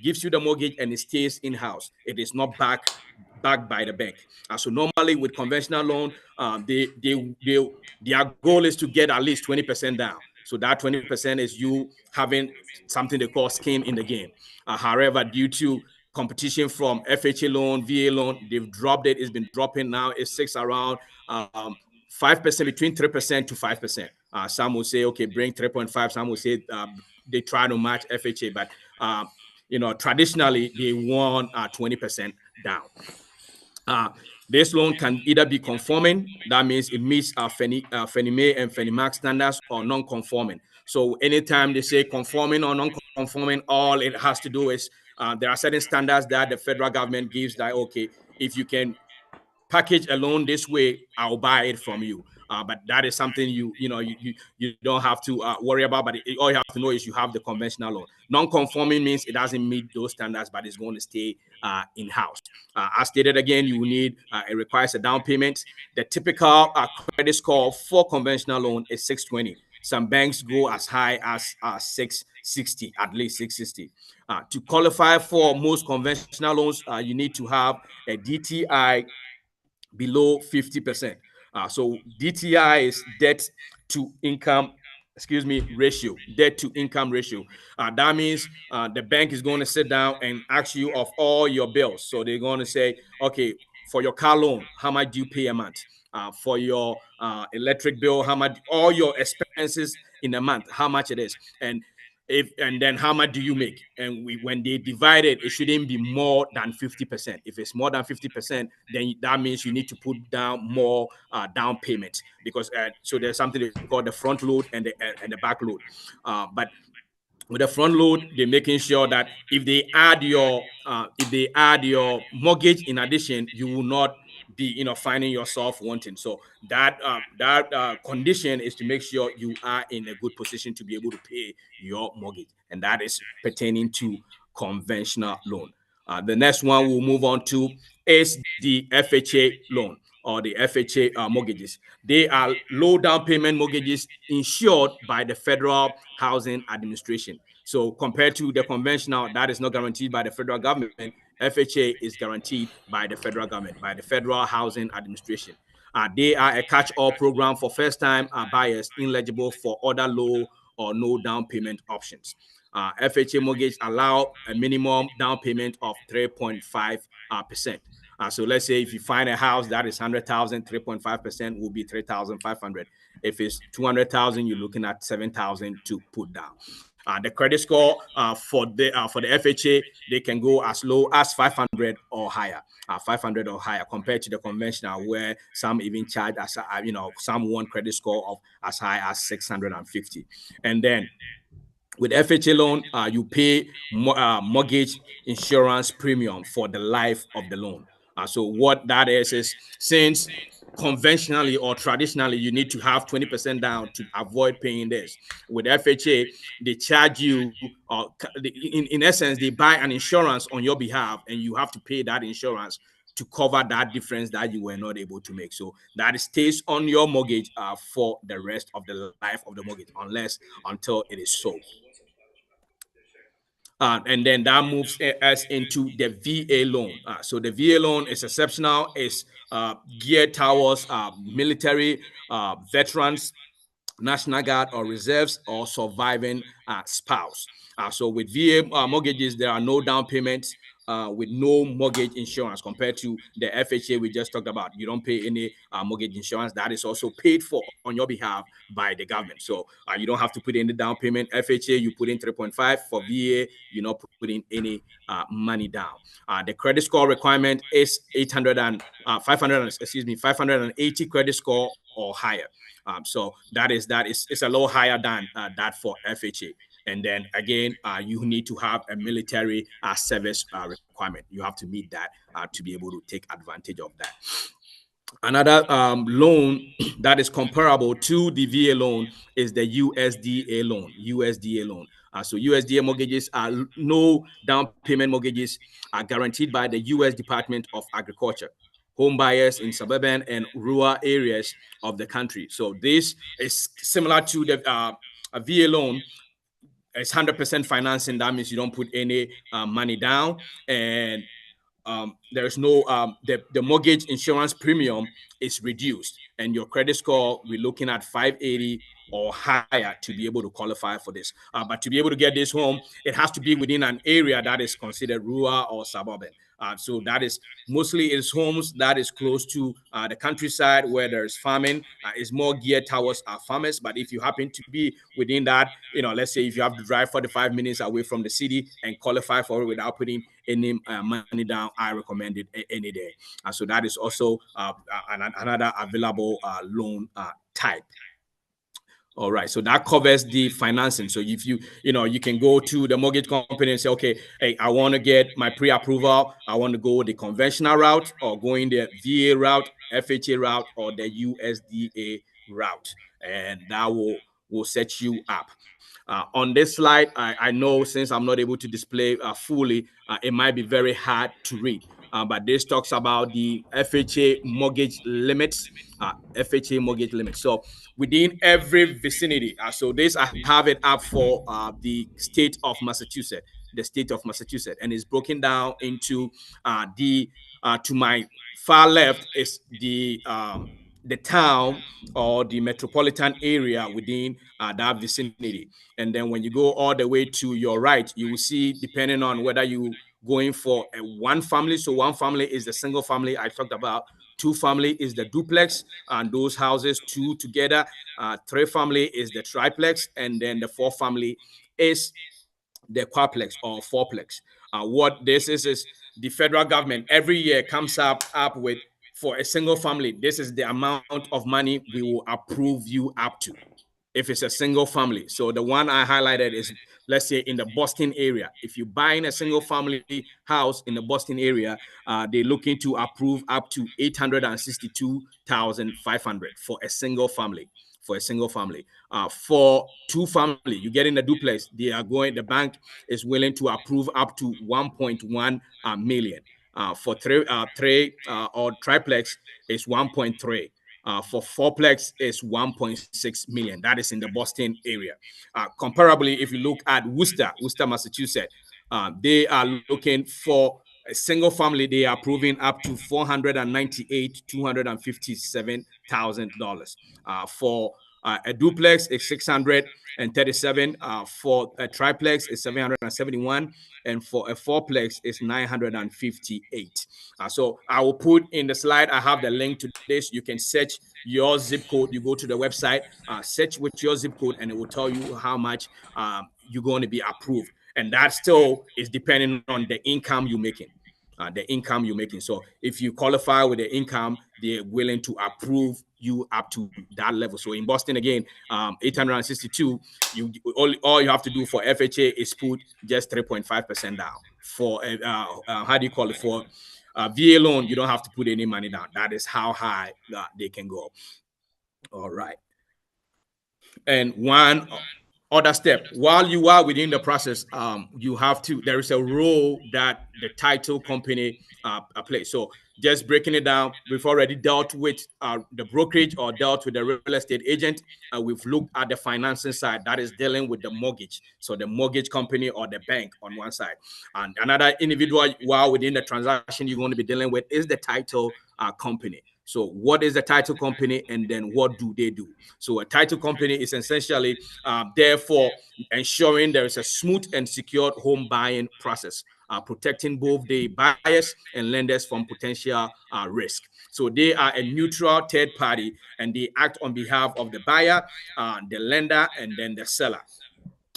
gives you the mortgage and it stays in-house. It is not backed by the bank. So normally with conventional loan, their goal is to get at least 20% down. So that 20% is you having something they call skin in the game. However, due to competition from FHA loan, VA loan, they've dropped it. It's been dropping now. It sits around 5%, between 3% to 5%. Some will say, okay, bring 3.5. Some will say they try to match FHA, but traditionally they want 20% down. This loan can either be conforming, that means it meets Fannie Mae and Fannie Mac standards, or non-conforming. So anytime they say conforming or non-conforming, all it has to do is there are certain standards that the federal government gives that, okay, if you can package a loan this way, I'll buy it from you. But that is something you don't have to worry about. But all you have to know is you have the conventional loan. Non-conforming means it doesn't meet those standards, but it's going to stay in-house. As stated again, you will need it requires a down payment. The typical credit score for conventional loan is 620. Some banks go as high as 660, at least 660. To qualify for most conventional loans, you need to have a DTI below 50%. So DTI is debt to income ratio. That means the bank is going to sit down and ask you of all your bills. So they're going to say, okay, for your car loan, how much do you pay a month? For your electric bill, how much? All your expenses in a month, how much it is, and then how much do you make? And when they divide it, it shouldn't be more than 50%. If it's more than 50%, then that means you need to put down more down payment, because so there's something called the front load and the back load. But with the front load, they're making sure that if they add your mortgage in addition, you will not be finding yourself wanting. So that condition is to make sure you are in a good position to be able to pay your mortgage, and that is pertaining to conventional loan. The next one we'll move on to is the FHA loan, or the FHA mortgages. They are low down payment mortgages insured by the Federal Housing Administration. So compared to the conventional, that is not guaranteed by the federal government, FHA is guaranteed by the federal government, by the Federal Housing Administration. They are a catch-all program for first-time buyers ineligible for other low or no down payment options. FHA mortgage allow a minimum down payment of 3.5%. So let's say if you find a house that is 100,000, 3.5% will be 3,500. If it's 200,000, you're looking at 7,000 to put down. The credit score for the FHA, they can go as low as 500 or higher. 500 or higher compared to the conventional, where some even charge as some want credit score of as high as 650. And then with FHA loan, you pay mortgage insurance premium for the life of the loan. So what that is since conventionally or traditionally you need to have 20% down to avoid paying this, with FHA they charge you, in essence they buy an insurance on your behalf and you have to pay that insurance to cover that difference that you were not able to make. So that stays on your mortgage for the rest of the life of the mortgage, until it is sold. And then that moves us into the VA loan. So the VA loan is exceptional. It's geared towards military, veterans, National Guard or reserves, or surviving spouse. So with VA mortgages, there are no down payments with no mortgage insurance compared to the FHA we just talked about. You don't pay any mortgage insurance. That is also paid for on your behalf by the government. So you don't have to put in the down payment. FHA, you put in 3.5. For VA, you're not putting any money down. The credit score requirement is 580 credit score or higher. So that is it's a little higher than that for FHA. And then again, you need to have a military service requirement. You have to meet that to be able to take advantage of that. Another loan that is comparable to the VA loan is the USDA loan. So USDA mortgages are no down payment mortgages, are guaranteed by the U.S. Department of Agriculture. Home buyers in suburban and rural areas of the country. So this is similar to the VA loan. It's 100% financing. That means you don't put any money down, and there's no the mortgage insurance premium is reduced, and your credit score, we're looking at 580 or higher to be able to qualify for this. But to be able to get this home, it has to be within an area that is considered rural or suburban. So that is mostly is homes that is close to the countryside where there's farming. Is more geared towards farmers. But if you happen to be within that, let's say if you have to drive 45 minutes away from the city and qualify for it without putting any money down, I recommend it any day. So that is also another available loan type. All right, so that covers the financing. So if you can go to the mortgage company and say, okay, hey, I want to get my pre-approval. I want to go the conventional route, or going the VA route, FHA route, or the USDA route, and that will set you up. On this slide, I know since I'm not able to display fully, it might be very hard to read. But this talks about the FHA mortgage limits. So within every vicinity. So this, I have it up for the state of Massachusetts. And it's broken down into to my far left is the town or the metropolitan area within that vicinity. And then when you go all the way to your right, you will see, depending on whether you going for a one family. So one family is the single family I talked about. Two family is the duplex, and those houses two together. Three family is the triplex, and then the four family is the quadplex or fourplex. What this is the federal government every year comes up with, for a single family, this is the amount of money we will approve you up to if it's a single family. So the one I highlighted is, let's say, in the Boston area. If you're buying a single family house in the Boston area, they're looking to approve up to $862,500 for a single family. For two family, you get in a duplex, the bank is willing to approve up to 1.1 million. For three or triplex is 1.3. For fourplex is 1.6 million. That is in the Boston area. Comparably, if you look at Worcester, Massachusetts, they are looking for a single family. They are approving up to $257,000. For a duplex is 637. For a triplex is 771, and for a fourplex is 958. So I will put in the slide, I have the link to this. You can search your zip code. You go to the website, search with your zip code, and it will tell you how much you're going to be approved. And that still is depending on the income you're making. So if you qualify with the income, they're willing to approve you up to that level. So in Boston, again, 862, all you have to do for FHA is put just 3.5% down. For VA loan, you don't have to put any money down. That is how high they can go. All right. And one other step, while you are within the process, you have to, there is a role that the title company plays. So just breaking it down, we've already dealt with the brokerage or dealt with the real estate agent. We've looked at the financing side, that is dealing with the mortgage. So the mortgage company or the bank on one side. And another individual while within the transaction you're going to be dealing with is the title company. So what is a title company, and then what do they do? So a title company is essentially therefore ensuring there is a smooth and secured home buying process, protecting both the buyers and lenders from potential risk. So they are a neutral third party, and they act on behalf of the buyer, the lender, and then the seller.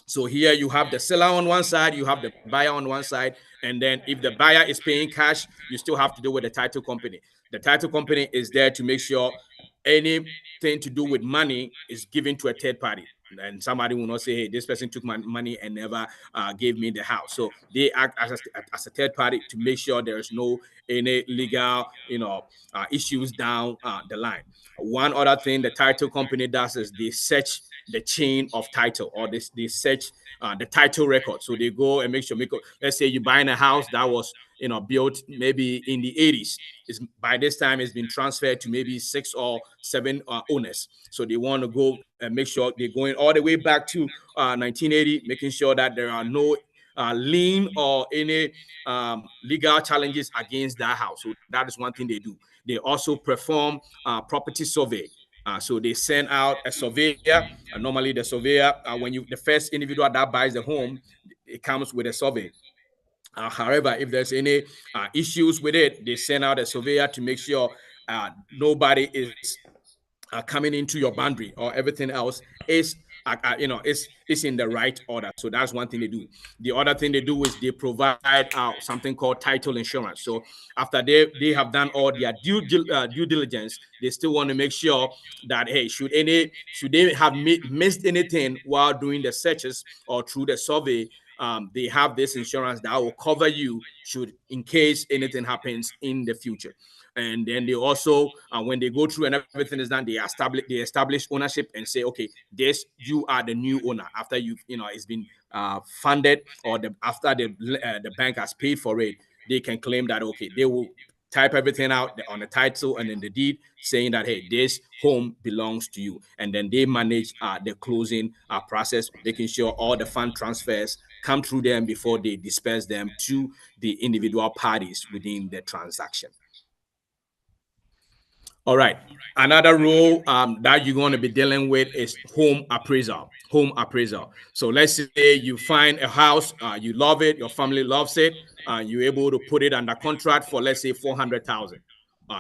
So here you have the seller on one side, you have the buyer on one side, and then if the buyer is paying cash, you still have to deal with the title company. The title company is there to make sure anything to do with money is given to a third party. And somebody will not say, hey, this person took my money and never gave me the house. So they act as a third party to make sure there is no any legal, issues down the line. One other thing the title company does is they search the chain of title, or they search the title record. So they go and make sure, let's say you're buying a house that was built maybe in the 80s. By this time it's been transferred to maybe 6 or 7 owners. So they want to go and make sure they're going all the way back to 1980, making sure that there are no lien or any legal challenges against that house. So that is one thing they do. They also perform property survey. So they send out a surveyor. Normally the surveyor, when the first individual that buys the home, it comes with a survey. However, if there's any issues with it, they send out a surveyor to make sure nobody is coming into your boundary, or everything else is is in the right order. So that's one thing they do. The other thing they do is they provide something called title insurance. So after they have done all their due diligence, they still want to make sure that, hey, should they have missed anything while doing the searches or through the survey, they have this insurance that will cover you should in case anything happens in the future. And then they also, when they go through and everything is done, they establish ownership and say, okay, you are the new owner after it's been funded, or after the bank has paid for it. They can claim that, okay, they will type everything out on the title and in the deed saying that, hey, this home belongs to you. And then they manage the closing process, making sure all the fund transfers come through them before they disperse them to the individual parties within the transaction. All right. Another role that you're going to be dealing with is home appraisal. So let's say you find a house, you love it, your family loves it, you're able to put it under contract for, let's say, $400,000.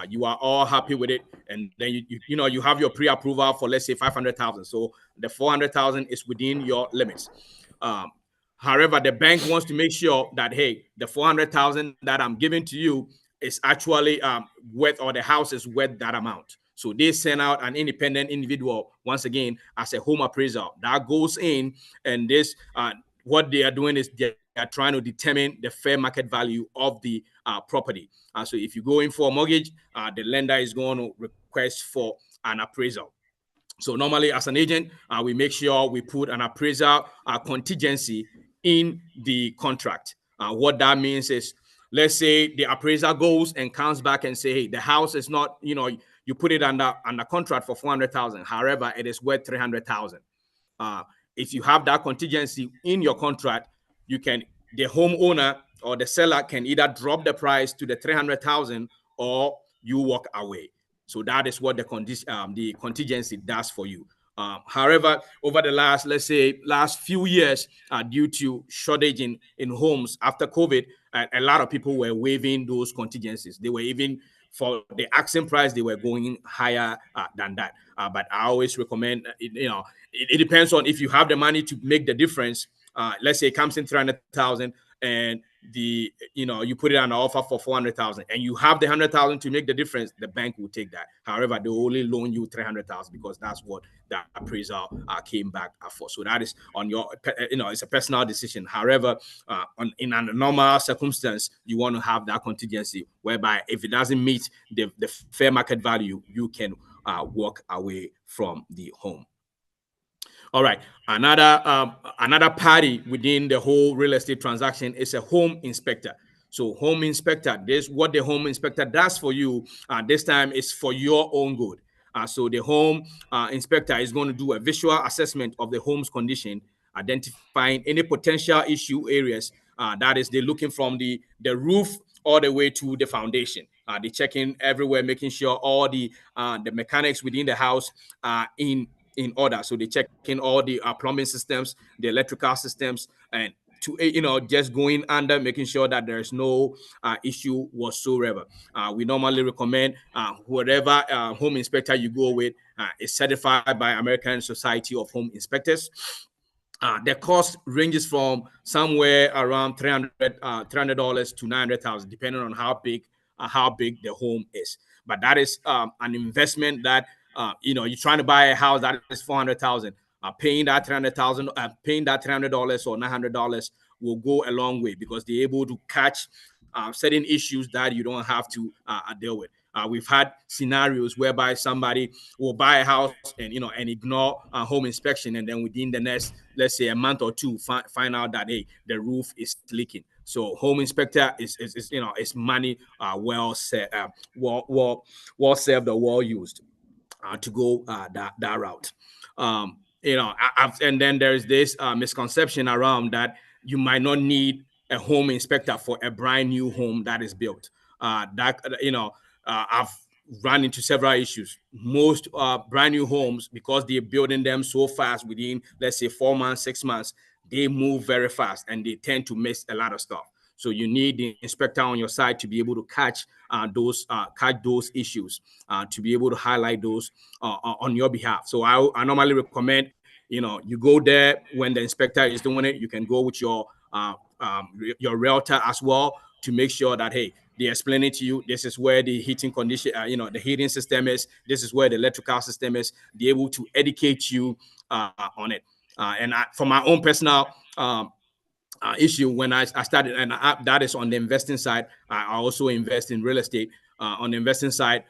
You are all happy with it, and then you have your pre-approval for, let's say, $500,000. So the $400,000 is within your limits. However, the bank wants to make sure that, hey, the $400,000 that I'm giving to you is actually worth, or the house is worth that amount. So they send out an independent individual, once again, as a home appraiser that goes in, and this what they are doing is they are trying to determine the fair market value of the property. So if you go in for a mortgage, the lender is going to request for an appraisal. So normally as an agent, we make sure we put an appraisal contingency in the contract. What that means is, let's say the appraiser goes and comes back and say, hey, the house is not, you put it under contract for $400,000. However, it is worth $300,000. If you have that contingency in your contract, the homeowner or the seller can either drop the price to the $300,000 or you walk away. So that is what the contingency does for you. However, over the last few years, due to shortage in homes after COVID, a lot of people were waiving those contingencies. They were even, for the asking price, they were going higher than that. But I always recommend, it depends on if you have the money to make the difference. Let's say it comes in $300,000 and you put it on an offer for 400,000 and you have the 100,000 to make the difference, the bank will take that. However, they only loan you 300,000 because that's what the appraisal came back for. So that is on your, it's a personal decision. However, in a normal circumstance, you want to have that contingency whereby if it doesn't meet the fair market value, you can walk away from the home. All right. Another party within the whole real estate transaction is a home inspector. So home inspector, this what the home inspector does for you. This time is for your own good. So the home inspector is going to do a visual assessment of the home's condition, identifying any potential issue areas. That is, they're looking from the roof all the way to the foundation. They're checking everywhere, making sure all the mechanics within the house are in order. So they check in all the plumbing systems, the electrical systems, and to just going under, making sure that there's no issue whatsoever. We normally recommend whatever home inspector you go with is certified by American Society of Home Inspectors. The cost ranges from somewhere around $300 to $900,000, depending on how big the home is. But that is an investment that you're trying to buy a house that is $400,000. Paying that $300,000, paying that $300 or $900 will go a long way because they're able to catch certain issues that you don't have to deal with. We've had scenarios whereby somebody will buy a house and ignore a home inspection, and then within the next, let's say, a month or two, find out that hey, the roof is leaking. So home inspector is money well served or well used to go that route. And then there's this misconception around that you might not need a home inspector for a brand new home that is built. I've run into several issues. Most brand new homes, because they're building them so fast within, let's say, 4 months, 6 months, they move very fast and they tend to miss a lot of stuff. So you need the inspector on your side to be able to catch those issues, to be able to highlight those on your behalf. So I normally recommend, you go there when the inspector is doing it. You can go with your realtor as well to make sure that, hey, they explain it to you. This is where the heating condition, the heating system is. This is where the electrical system is. Be able to educate you on it. For my own personal issue, when I started, and that is on the investing side, I also invest in real estate. On the investing side,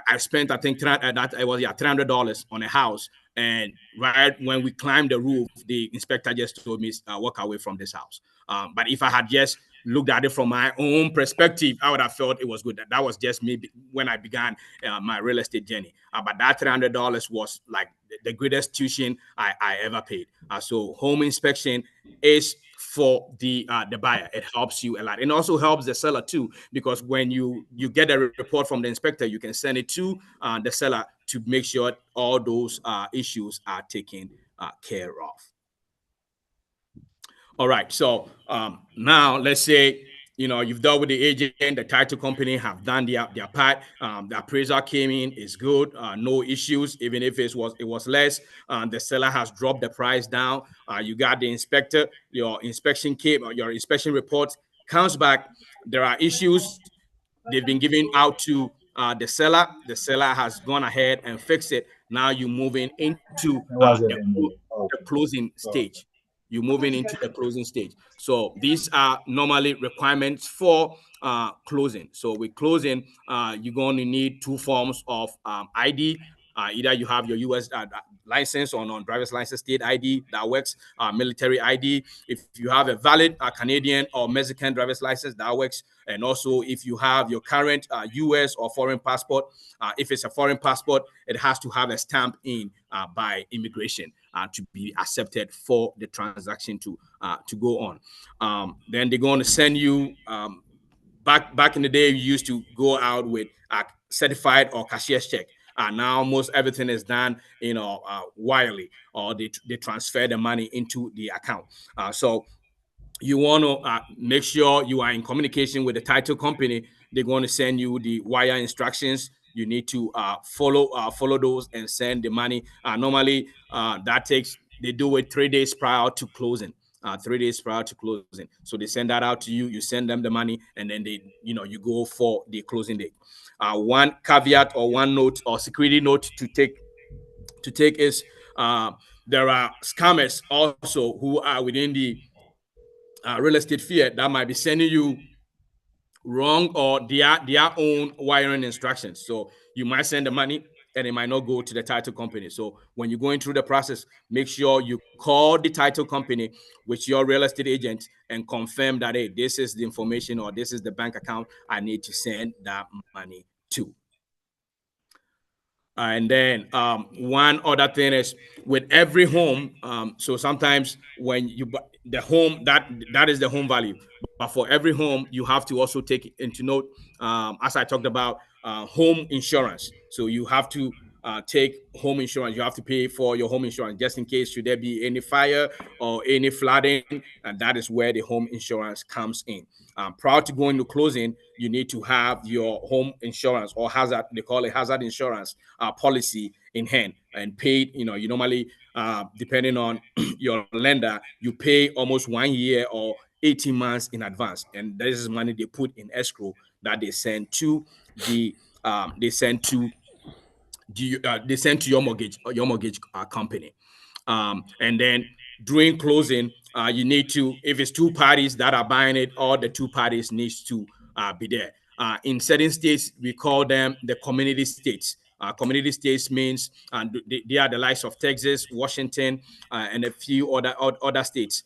I spent, I think, $300 on a house. And right when we climbed the roof, the inspector just told me, walk away from this house. But if I had just looked at it from my own perspective, I would have felt it was good. That was just me when I began my real estate journey. But that $300 was like the greatest tuition I ever paid. So home inspection is for the buyer. It helps you a lot. It also helps the seller too, because when you get a report from the inspector, you can send it to the seller to make sure all those issues are taken care of. All right. So now let's say, you've dealt with the agent, the title company have done their part. The appraiser came in, is good, no issues. Even if it was less, the seller has dropped the price down. You got the inspector, your inspection report comes back. There are issues. They've been given out to the seller. The seller has gone ahead and fixed it. Now you're moving into the closing stage. You're moving into the closing stage. So these are normally requirements for closing. So with closing, you're going to need 2 forms of ID. Either you have your U.S. license or non-driver's license, state ID that works, military ID. If you have a valid Canadian or Mexican driver's license, that works. And also, if you have your current U.S. or foreign passport, if it's a foreign passport, it has to have a stamp in by immigration to be accepted for the transaction to go on. Then they're going to send you, back in the day, you used to go out with a certified or cashier's check. Now almost everything is done, wirely, or they transfer the money into the account. So you want to make sure you are in communication with the title company. They're going to send you the wire instructions. You need to follow those and send the money. Normally, they do it 3 days prior to closing. 3 days prior to closing. So they send that out to you. You send them the money, and then you go for the closing date. One caveat or one note or security note to take is there are scammers also who are within the real estate field that might be sending you wrong or their own wiring instructions. So you might send the money and it might not go to the title company. So when you're going through the process, make sure you call the title company with your real estate agent and confirm that, hey, this is the information or this is the bank account I need to send that money to. And then one other thing is with every home. So sometimes when you buy the home, that is the home value. But for every home, you have to also take into note, as I talked about, home insurance. So you have to take home insurance. You have to pay for your home insurance just in case should there be any fire or any flooding, and that is where the home insurance comes in. Prior to going to closing, you need to have your home insurance or hazard, they call it hazard insurance policy in hand and paid. You normally, depending on your lender, you pay almost 1 year or 18 months in advance, and this is money they put in escrow that they send to the your mortgage company. And then during closing, you need to, if it's 2 parties that are buying it, all the 2 parties needs to be there. In certain states, we call them the community states. Community states means they are the likes of Texas, Washington, and a few other states.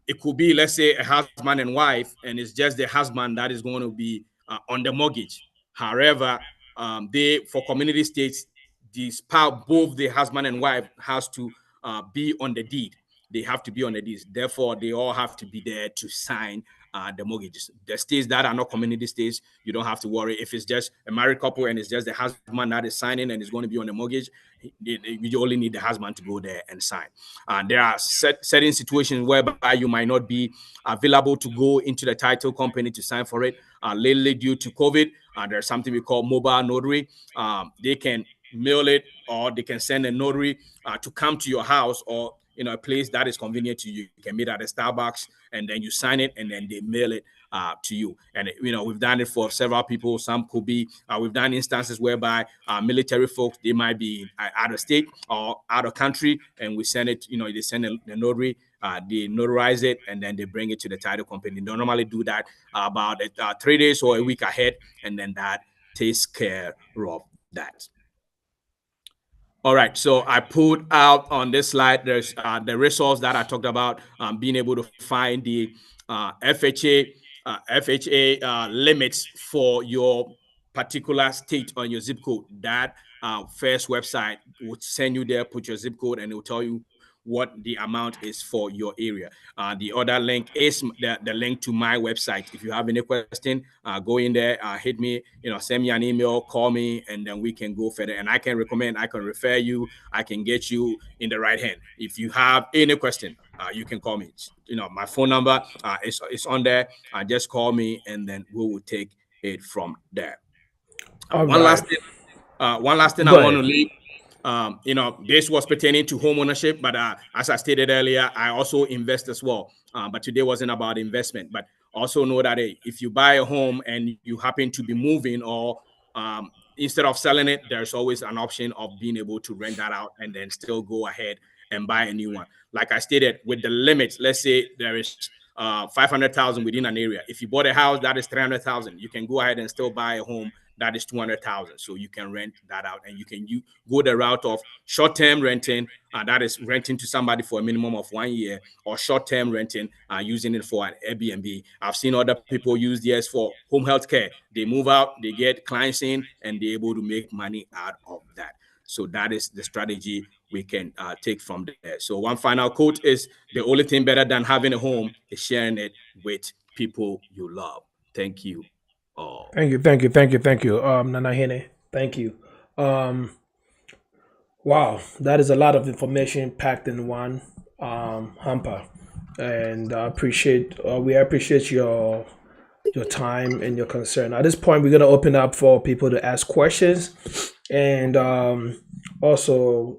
It could be, let's say, a husband and wife, and it's just the husband that is going to be on the mortgage. However, for community states, the spouse, both the husband and wife, has to be on the deed. They have to be on the deeds. Therefore, they all have to be there to sign the mortgages. The states that are not community states, you don't have to worry. If it's just a married couple and it's just the husband that is signing and is going to be on the mortgage, you only need the husband to go there and sign. There are certain situations whereby you might not be available to go into the title company to sign for it. Lately, due to COVID, there's something we call mobile notary. They can mail it, or they can send a notary to come to your house or a place that is convenient to you. You can meet at a Starbucks, and then you sign it, and then they mail it to you. And we've done it for several people. Some could be we've done instances whereby military folks, they might be out of state or out of country, and we send it. They send the notary. They notarize it, and then they bring it to the title company. They normally do that about 3 days or a week ahead, and then that takes care of that. All right, so I put out on this slide, there's the resource that I talked about, being able to find the FHA limits for your particular state on your zip code. That first website would send you there, put your zip code, and it will tell you what the amount is for your area. The other link is the link to my website. If you have any question, go in there, hit me, send me an email, call me, and then we can go further. And I can refer you, I can get you in the right hand. If you have any question, you can call me. My phone number is on there. Just call me, and then we will take it from there. One last thing I want to leave. This was pertaining to home ownership, but as I stated earlier, I also invest as well. But today wasn't about investment. But also know that if you buy a home and you happen to be moving, or instead of selling it, there's always an option of being able to rent that out and then still go ahead and buy a new one. Like I stated, with the limits, let's say there is 500,000 within an area. If you bought a house that is 300,000, you can go ahead and still buy a home that is 200,000. So you can rent that out, and you can go the route of short-term renting, that is renting to somebody for a minimum of 1 year, or short-term renting, using it for an Airbnb. I've seen other people use theirs for home health care. They move out, they get clients in, and they're able to make money out of that. So that is the strategy we can take from there. So one final quote is, the only thing better than having a home is sharing it with people you love. Thank you. Thank you, Nana Hene. Thank you. Wow, that is a lot of information packed in one, Hamper, and we appreciate your time and your concern. At this point, we're gonna open up for people to ask questions, and also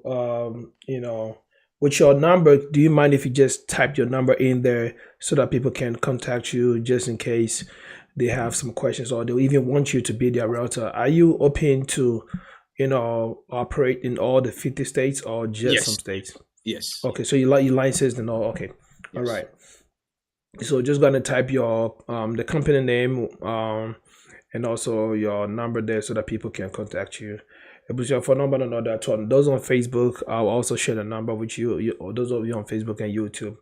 with your number, do you mind if you just type your number in there so that people can contact you just in case they have some questions or they even want you to be their realtor? Are you open to, operate in all the 50 states or just some Yes. states? Yes. Okay, so you licensed and all. Okay, all Yes. right. So just gonna type your the company name and also your number there so that people can contact you. But your phone number and all that one. Those on Facebook, I'll also share the number with you or those of you on Facebook and YouTube.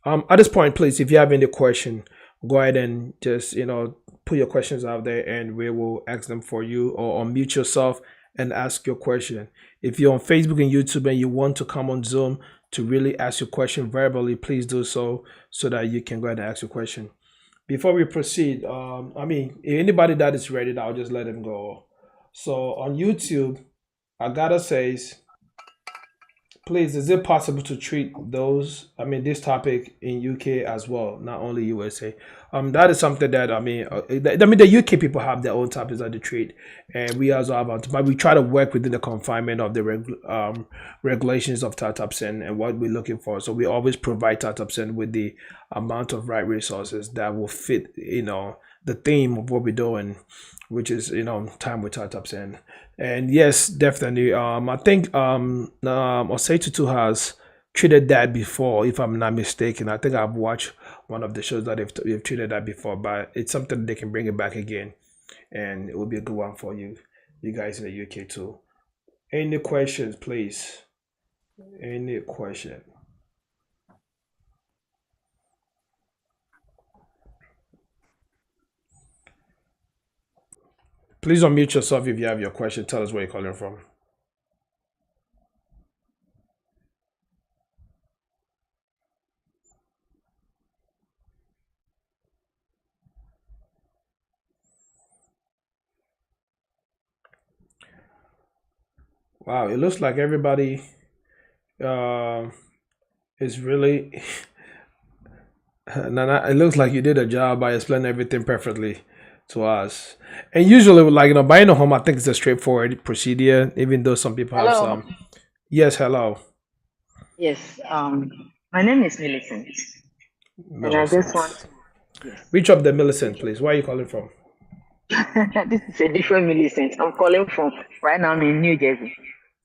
At this point, please, if you have any question, go ahead and just put your questions out there and we will ask them for you, or unmute yourself and ask your question. If you're on Facebook and YouTube and you want to come on Zoom to really ask your question verbally, please do so that you can go ahead and ask your question. Before we proceed, anybody that is ready, I'll just let them go. So on YouTube, Agata says, please, is it possible to treat this topic in UK as well, not only USA? That is something that the UK people have their own topics that they treat, and we also have but we try to work within the confinement of the regulations of TapTapSend and what we're looking for. So we always provide TapTapSend with the amount of right resources that will fit, the theme of what we're doing, which is time with TapTapSend. And yes, definitely. I think Osei has treated that before, if I'm not mistaken. I think I've watched one of the shows that they've treated that before, but it's something they can bring it back again, and it will be a good one for you guys in the UK too. Any questions, please? Any question? Please unmute yourself if you have your question. Tell us where you're calling from. Wow, it looks like everybody is really Nana, it looks like you did a job by explaining everything perfectly to us. And usually, buying a home, I think it's a straightforward procedure, even though some people have Hello. some. Yes, hello. Yes. My name is Millicent, and I just want to. Reach up the Millicent, please. Where are you calling from? This is a different Millicent. I'm calling from right now. I'm in New Jersey.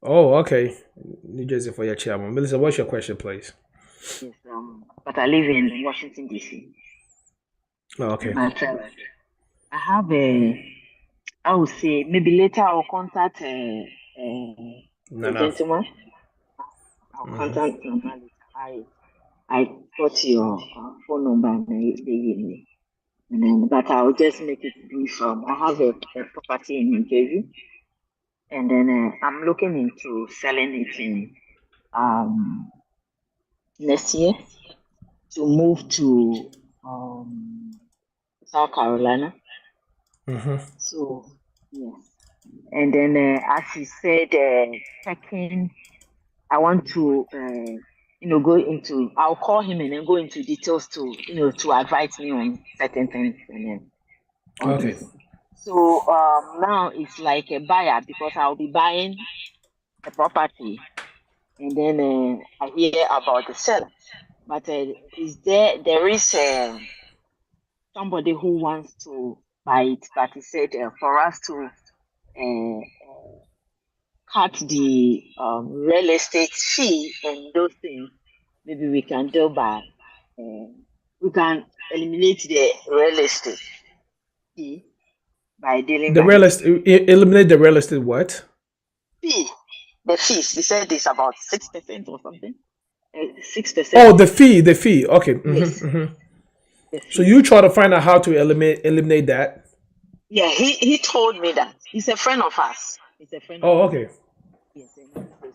Oh, okay. New Jersey for your chairman. Millicent, what's your question, please? Yes. But I live in Washington D.C. Oh, okay. I have I would say maybe later I'll contact a gentleman. I'll contact him. I got your phone number and they gave me. And then, but I'll just make it brief. I have a property in New Jersey, and then I'm looking into selling it in next year to move to South Carolina. So yes, and then as you said, checking. I want to go into. I'll call him and then go into details to to advise me on certain things and then. Okay. So now it's like a buyer because I'll be buying the property, and then I hear about the seller. But there is somebody who wants to buy it, but he said for us to cut the real estate fee and those things, maybe we can do by we can eliminate the real estate fee by dealing eliminate the real estate what? Fee. The fees. He said it's about 6% or something. 6%. Oh, the fee. Okay. Yes. So you try to find out how to eliminate that? Yeah, he told me that. He's a friend of ours. He's a friend. Oh, okay. Yes.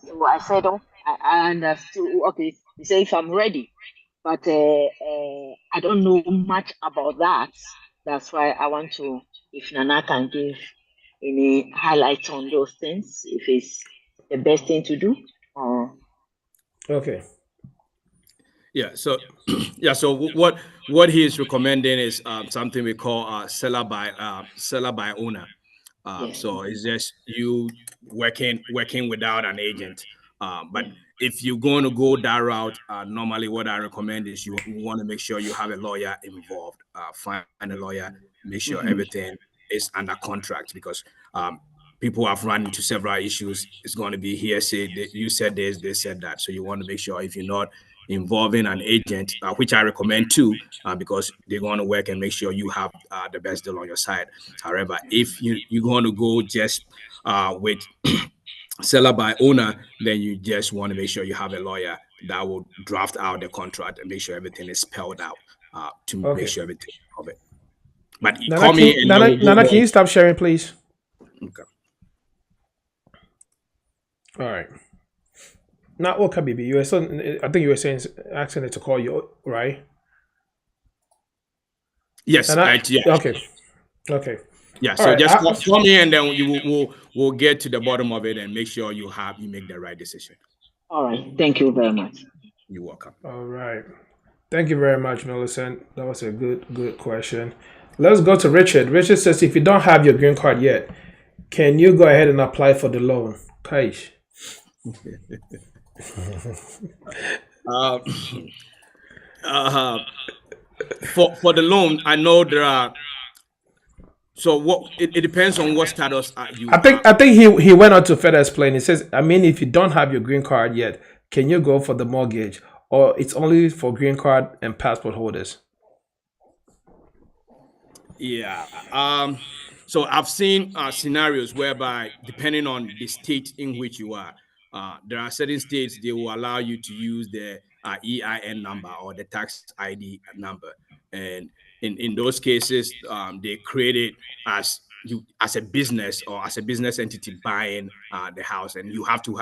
So I said, I understood. Okay. He said if I'm ready, but I don't know much about that. That's why I want to, if Nana can give any highlights on those things, if it's the best thing to do. Okay. Yeah. So, So what he is recommending is something we call seller by owner. So it's just you working without an agent. But if you're going to go that route, normally what I recommend is you want to make sure you have a lawyer involved. Find a lawyer, make sure everything is under contract, because people have run into several issues. It's going to be hearsay. You said this, they said that. So you want to make sure if you're not involving an agent, which I recommend too, because they're going to work and make sure you have the best deal on your side. However, if you're going to go just with seller by owner, then you just want to make sure you have a lawyer that will draft out the contract and make sure everything is spelled out to make sure everything is covered. But Nana, call me. Nana, can you stop sharing, please? Okay. All right. Not okay, baby. You were saying, I think you were saying, asking it to call you, right? Yes. Nana, yeah. Okay. Okay. Yeah. All So right, just call me, and then we'll get to the bottom of it and make sure you make the right decision. All right. Thank you very much. You're welcome. All right. Thank you very much, Millicent. That was a good question. Let's go to Richard. Richard says, if you don't have your green card yet, can you go ahead and apply for the loan? Kaish. For the loan, I know there are. So what? It depends on what status you. I think he went on to further explain. He says, I mean, if you don't have your green card yet, can you go for the mortgage, or it's only for green card and passport holders? Yeah. So I've seen scenarios whereby, depending on the state in which you are, there are certain states they will allow you to use the EIN number or the tax ID number, and in those cases, they create it as a business or as a business entity buying the house, and you have to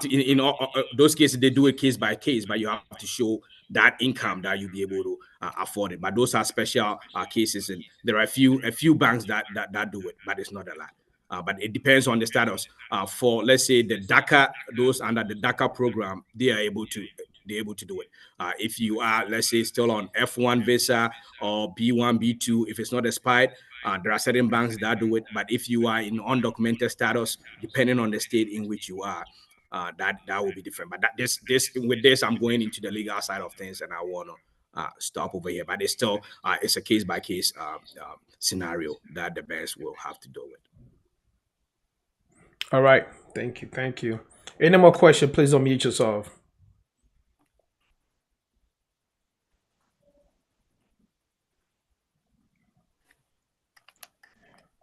in all those cases they do it case by case, but you have to show that income that you'll be able to afford it. But those are special cases, and there are a few banks that do it, but it's not a lot. But it depends on the status. For, let's say, the DACA, those under the DACA program, they are able to do it. If you are, let's say, still on F1 visa or B1, B2, if it's not expired, there are certain banks that do it. But if you are in undocumented status, depending on the state in which you are, that will be different. But with this, I'm going into the legal side of things, and I want to stop over here. But it's still it's a case by case scenario that the banks will have to deal with. All right. Thank you. Any more questions? Please unmute yourself.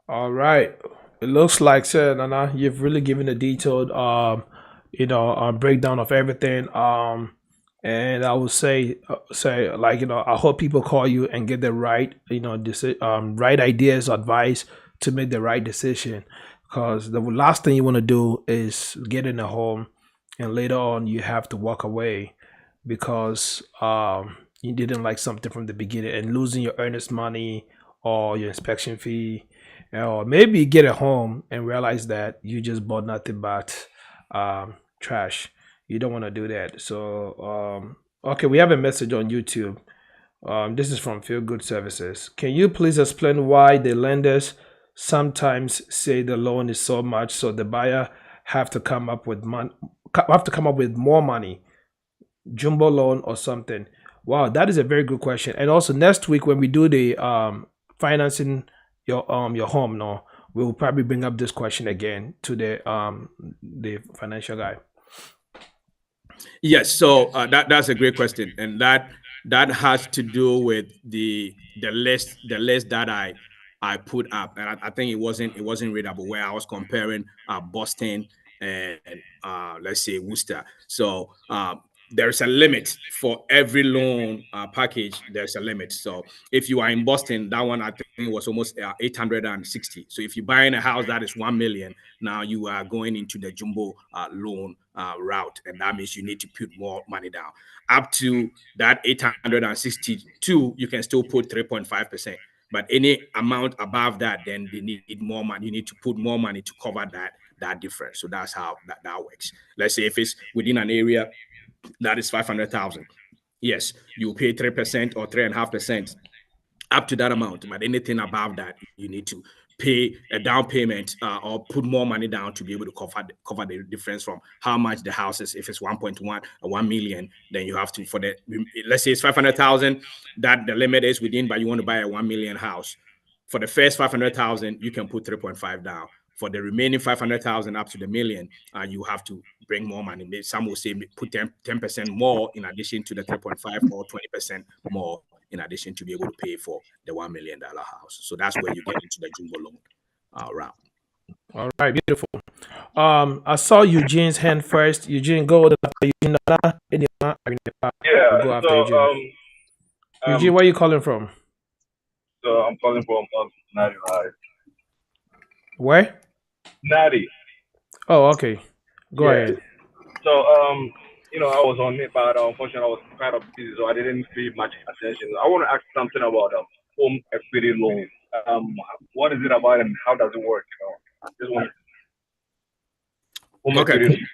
All right. It looks like, sir, Nana, you've really given a detailed, breakdown of everything. And I would say, I hope people call you and get the right, right ideas, advice to make the right decision. Because the last thing you want to do is get in a home and later on you have to walk away because you didn't like something from the beginning and losing your earnest money or your inspection fee. Or maybe you get a home and realize that you just bought nothing but trash. You don't want to do that. So, okay, we have a message on YouTube. This is from Feel Good Services. Can you please explain why the lenders sometimes say the loan is so much, so the buyer have to come up with more money, jumbo loan or something? Wow, that is a very good question. And also next week when we do the financing your home, we will probably bring up this question again to the financial guy. Yes, so that's a great question, and that has to do with the list that I put up, and I think it wasn't readable, where I was comparing Boston and let's say Worcester. So there's a limit for every loan package. There's a limit. So if you are in Boston, that one I think was almost 860. So if you're buying a house that is 1 million, now you are going into the jumbo loan route, and that means you need to put more money down. Up to that 862, you can still put 3.5%. But any amount above that, then they need more money. You need to put more money to cover that difference. So that's how that works. Let's say if it's within an area that is 500,000, yes, you pay 3% or 3.5% up to that amount. But anything above that, you need to pay a down payment or put more money down to be able to cover the difference from how much the house is. If it's 1.1 or 1 million, then you have to, for the, let's say it's 500,000 that the limit is within, but you want to buy a 1 million house. For the first 500,000, you can put 3.5 down. For the remaining 500,000 up to the million, you have to bring more money. Some will say put 10% more in addition to the 3.5 or 20% more in addition to be able to pay for the $1 million house. So that's where you get into the jumbo loan route. All right, beautiful. I saw Eugene's hand first. Eugene, go after Eugene. Yeah. Go after Eugene. Eugene, where are you calling from? So I'm calling from Nadi. Where? Nadi. Oh, okay. Go ahead. So I was on it, but unfortunately I was kind of busy, so I didn't pay much attention. I want to ask something about home equity loan. What is it about and how does it work? I just want home equity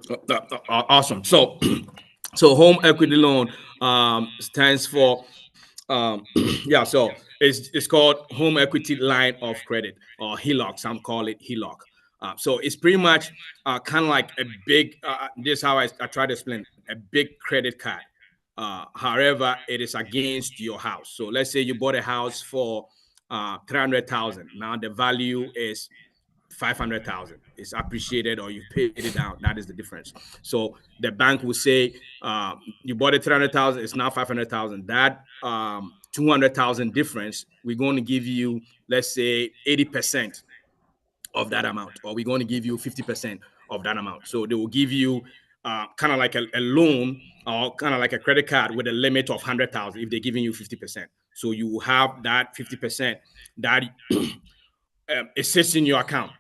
loan. Awesome. So home equity loan stands for so it's called home equity line of credit, or HELOC. Some call it HELOC. So it's pretty much kind of like a big, this is how I try to explain, a big credit card. However, it is against your house. So let's say you bought a house for 300,000. Now the value is 500,000. It's appreciated, or you paid it down. That is the difference. So the bank will say you bought it 300,000. It's now 500,000. That 200,000 difference, we're going to give you, let's say, 80% of that amount, or we're going to give you 50% of that amount. So they will give you kind of like a loan, or kind of like a credit card with a limit of 100,000 if they're giving you 50%. So you have that 50% that it sits in your account.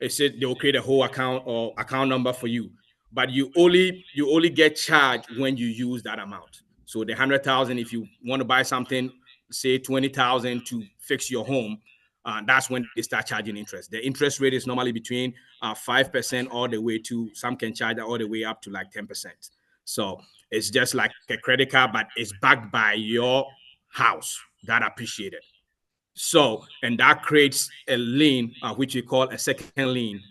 It said they will create a whole account or account number for you, but you only get charged when you use that amount. So the 100,000, if you want to buy something, say 20,000 to fix your home, that's when they start charging interest. The interest rate is normally between 5% all the way to, some can charge all the way up to like 10%. So it's just like a credit card, but it's backed by your house that appreciated. So, and that creates a lien, which we call a second lien,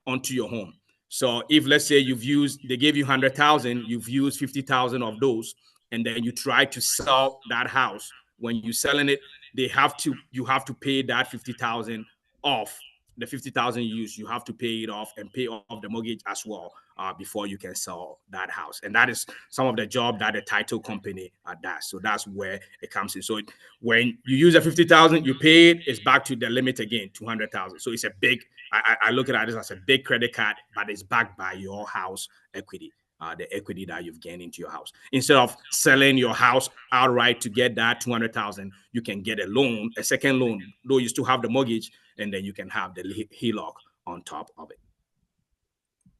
onto your home. So if, let's say they gave you 100,000, you've used 50,000 of those, and then you try to sell that house. When you're selling it, you have to pay that 50,000 off. The 50,000 you use, you have to pay it off and pay off the mortgage as well before you can sell that house. And that is some of the job that the title company does. So that's where it comes in. So when you use the 50,000, you pay it, it's back to the limit again, 200,000. So it's a big, I look at it as a big credit card, but it's backed by your house equity. The equity that you've gained into your house. Instead of selling your house outright to get that 200,000, you can get a loan, a second loan, though you still have the mortgage, and then you can have the HELOC on top of it.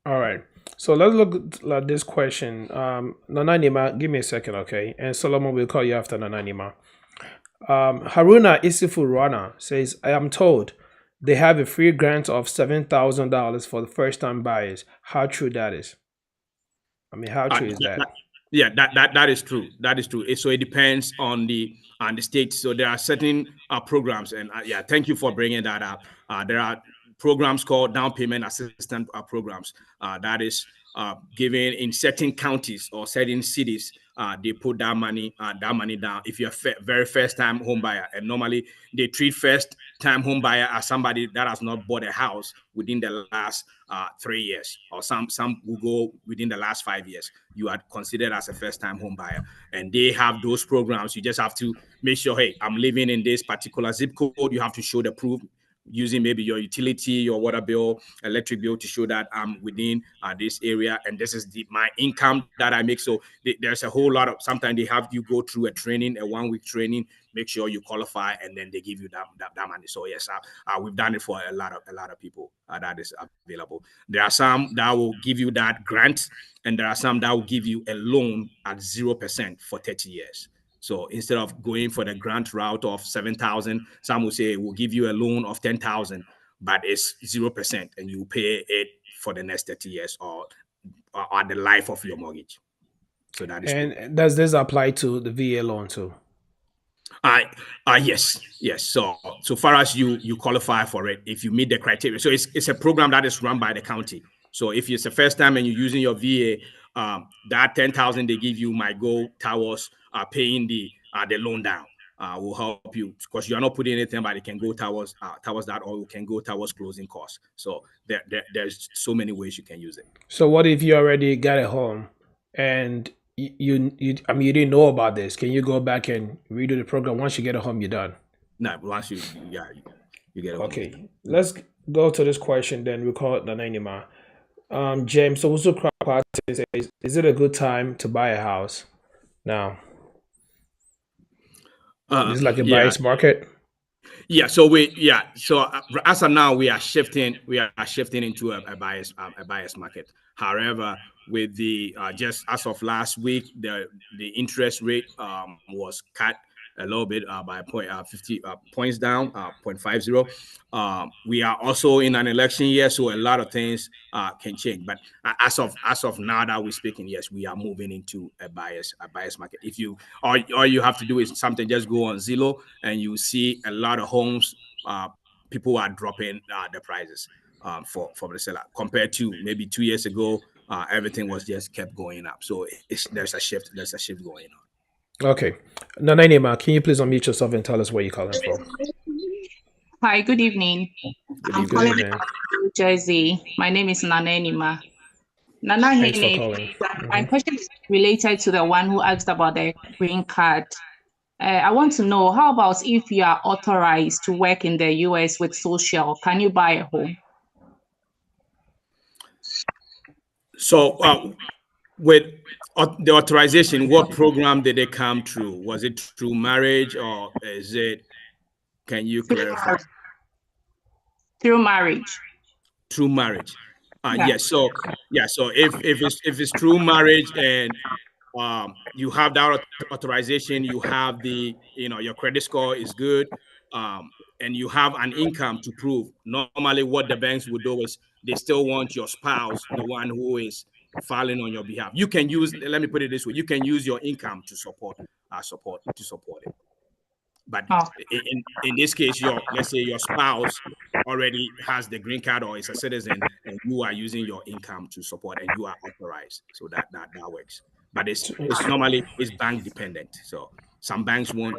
All right. So let's look at this question. Nananima, give me a second, okay? And Solomon will call you after Nananima. Haruna Isifu Rana says, I am told they have a free grant of $7,000 for the first-time buyers. How true that is? I mean, how true is that? That is true. That is true. So it depends on the state. So there are certain programs, and thank you for bringing that up. There are programs called down payment assistance programs that is given in certain counties or certain cities. They put that money down if you're very first-time home buyer, and normally they treat first-time home buyer as somebody that has not bought a house within the last 3 years, or some will go within the last 5 years. You are considered as a first-time home buyer, and they have those programs. You just have to make sure, hey, I'm living in this particular zip code. You have to show the proof using maybe your utility, your water bill, electric bill, to show that I'm within this area, and this is my income that I make. So there's a whole lot of, sometimes they have you go through a 1-week training, make sure you qualify, and then they give you that money. So yes, we've done it for a lot of people that is available. There are some that will give you that grant, and there are some that will give you a loan at 0% for 30 years. So instead of going for the grant route of 7,000, some will say we'll give you a loan of 10,000, but it's 0%, and you pay it for the next 30 years or the life of your mortgage. So that is. And does this apply to the VA loan too? Yes. So far as you qualify for it, if you meet the criteria. So it's a program that is run by the county. So if it's the first time and you're using your VA, that 10,000 they give you might go towards paying the loan down. Will help you because you are not putting anything, but it can go towards that, or it can go towards closing costs. So there's so many ways you can use it. So what if you already got a home and you didn't know about this? Can you go back and redo the program once you get a home? You're done. No, once you get a home. Okay, let's go to this question. Then we call it the Nanima. James, so also says, is it a good time to buy a house now? It's like a buyer's market. Yeah. So as of now, we are shifting into a buyer's market. However, with the just as of last week, the interest rate was cut a little bit by 50 points down, 0.50. We are also in an election year, so a lot of things can change. But as of now that we're speaking, yes, we are moving into a buyer's market. If you all you have to do is something, just go on Zillow and you see a lot of homes. People are dropping the prices for the seller compared to maybe 2 years ago. Everything was just kept going up. So there's a shift going on. Okay. Nanainima, can you please unmute yourself and tell us where you're calling from? Hi, good evening. I'm calling from New Jersey. My name is Nanainima. Nana Hene, my question is related to the one who asked about the green card. I want to know, how about if you are authorized to work in the US with social, can you buy a home? So with the authorization, what program did they come through? Was it through marriage or is it, can you clarify? Through marriage. Through marriage. Yes. So if it's through marriage and you have that authorization, you have the, your credit score is good, and you have an income to prove. Normally what the banks would do is they still want your spouse, the one who is filing on your behalf. You can use, let me put it this way, you can use your income to support it. But in this case, let's say your spouse already has the green card or is a citizen, and you are using your income to support, and you are authorized, so that works. But it's normally bank dependent. So some banks will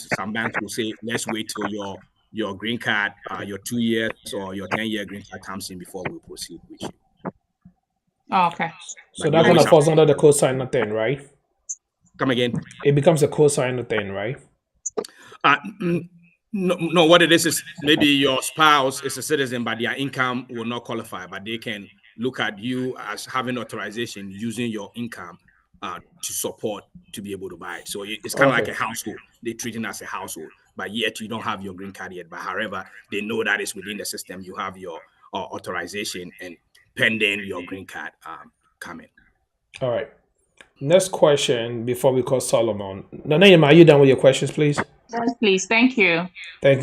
say, let's wait till your green card, your 2 years or your 10-year green card comes in before we proceed with you. Oh, okay. So that kind of falls under the co-signer thing, right? Come again? It becomes a co-signer thing, right? No, what it is maybe your spouse is a citizen, but their income will not qualify, but they can look at you as having authorization using your income to support to be able to buy. So it's kind of like a household. They treat it as a household, but yet you don't have your green card yet. But however, they know that it's within the system. You have your authorization and pending your green card coming. All right. Next question before we call Solomon. Nanaima, are you done with your questions, please? Yes, please. Thank you. Thank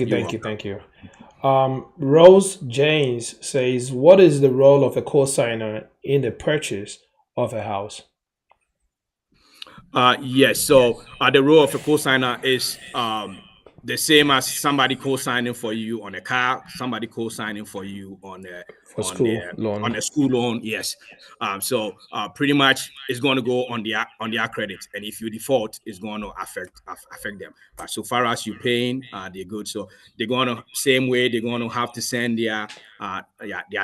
you. Rose James says, what is the role of a co-signer in the purchase of a house? Yes. So the role of a co-signer is the same as somebody co-signing for you on a car, somebody co-signing for you on a school loan. Yes. So pretty much it's going to go on their credit, and if you default, it's going to affect them. But so far as you're paying, they're good. So they're going to same way. They're going to have to send their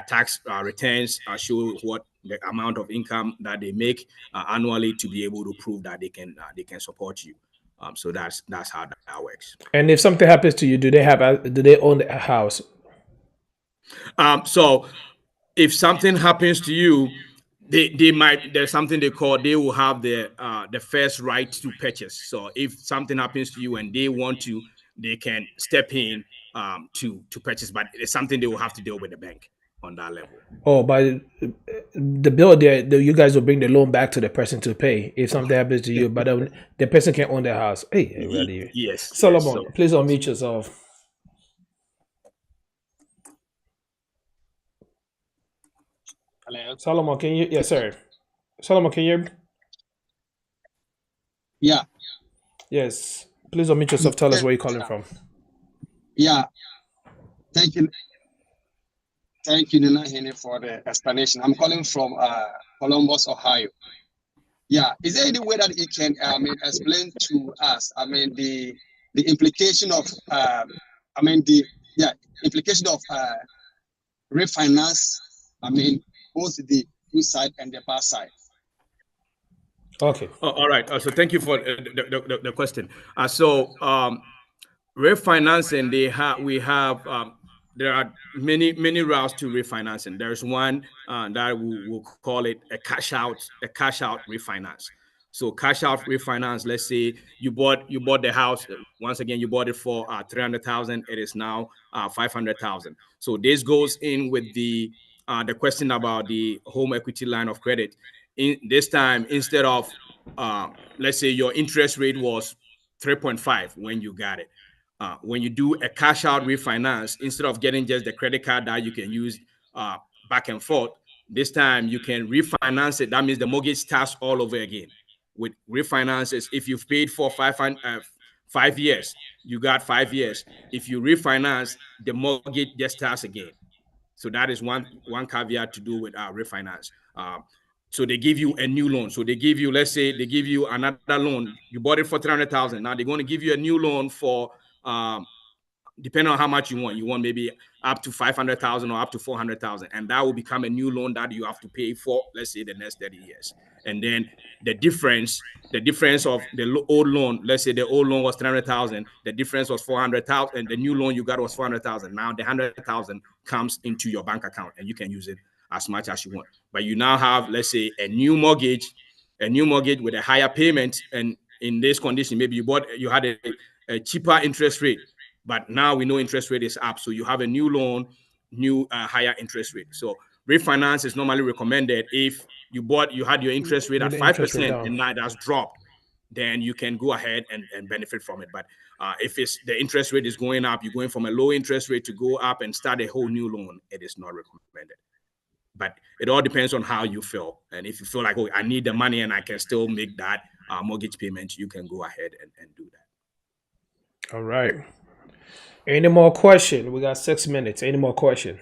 tax returns, show what the amount of income that they make annually to be able to prove that they can support you. So that's how that works. And if something happens to you, do they own a house? So if something happens to you, there's something they will have the first right to purchase. So if something happens to you and they want to, they can step in to purchase, but it's something they will have to deal with the bank on that level. Oh, but the bill there, you guys will bring the loan back to the person to pay if something happens to you, but the person can own the house. Hey, really? Yes. Solomon, please unmute yourself. Hello. Solomon, can you? Yes, sir. Solomon, can you hear me? Yeah. Yes. Please unmute yourself. Tell us where you're calling from. Yeah, thank you. Thank you, Nana Hene, for the explanation. I'm calling from Columbus, Ohio. Yeah, is there any way that you can, explain to us, the implication of, implication of refinance, both the good side and the bad side? Okay. All right. So thank you for the question. Refinancing, there are many routes to refinancing. There's one that we'll call it a cash out refinance. So cash out refinance, let's say you bought the house. Once again, you bought it for 300,000. It is now 500,000. So this goes in with the question about the home equity line of credit. In this time, instead of let's say your interest rate was 3.5 when you got it. When you do a cash out refinance, instead of getting just the credit card that you can use back and forth, this time you can refinance it. That means the mortgage starts all over again. With refinances, if you've paid for 5 years, you got 5 years. If you refinance, the mortgage just starts again. So that is one caveat to do with refinance. So they give you a new loan. So they give you, let's say, they give you another loan. You bought it for 300,000. Now they're going to give you a new loan for, depending on how much you want. You want maybe up to 500,000 or up to 400,000, and that will become a new loan that you have to pay for, let's say, the next 30 years. And then the difference of the old loan, let's say the old loan was 300,000, the difference was 400,000, and the new loan you got was 400,000. Now the 100,000 comes into your bank account, and you can use it as much as you want. But you now have, let's say, a new mortgage with a higher payment. And in this condition, maybe you had a cheaper interest rate, but now we know interest rate is up. So you have a new loan, higher interest rate. So refinance is normally recommended if you had your interest rate at 5% and now it has dropped, then you can go ahead and benefit from it. But if the interest rate is going up, you're going from a low interest rate to go up and start a whole new loan, it is not recommended. But it all depends on how you feel. And if you feel like, oh, I need the money and I can still make that mortgage payment, you can go ahead and do that. All right. Any more question? We got 6 minutes. Any more question?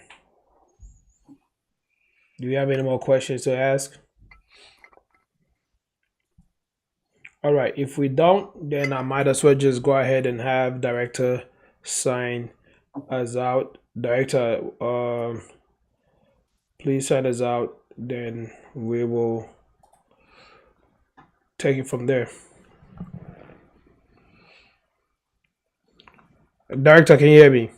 Do you have any more questions to ask? All right. If we don't, then I might as well just go ahead and have Director sign us out. Director, please sign us out. Then we will take it from there. Director, can you hear me?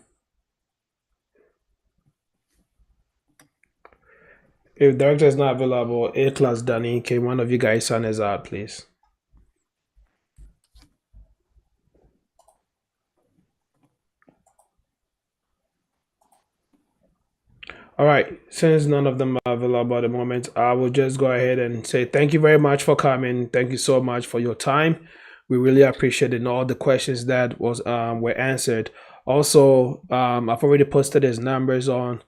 If Director is not available, A-Class Danny, can one of you guys sign us out, please? All right, since none of them are available at the moment, I will just go ahead and say thank you very much for coming. Thank you so much for your time. We really appreciate it, and all the questions that were answered. Also, I've already posted his number on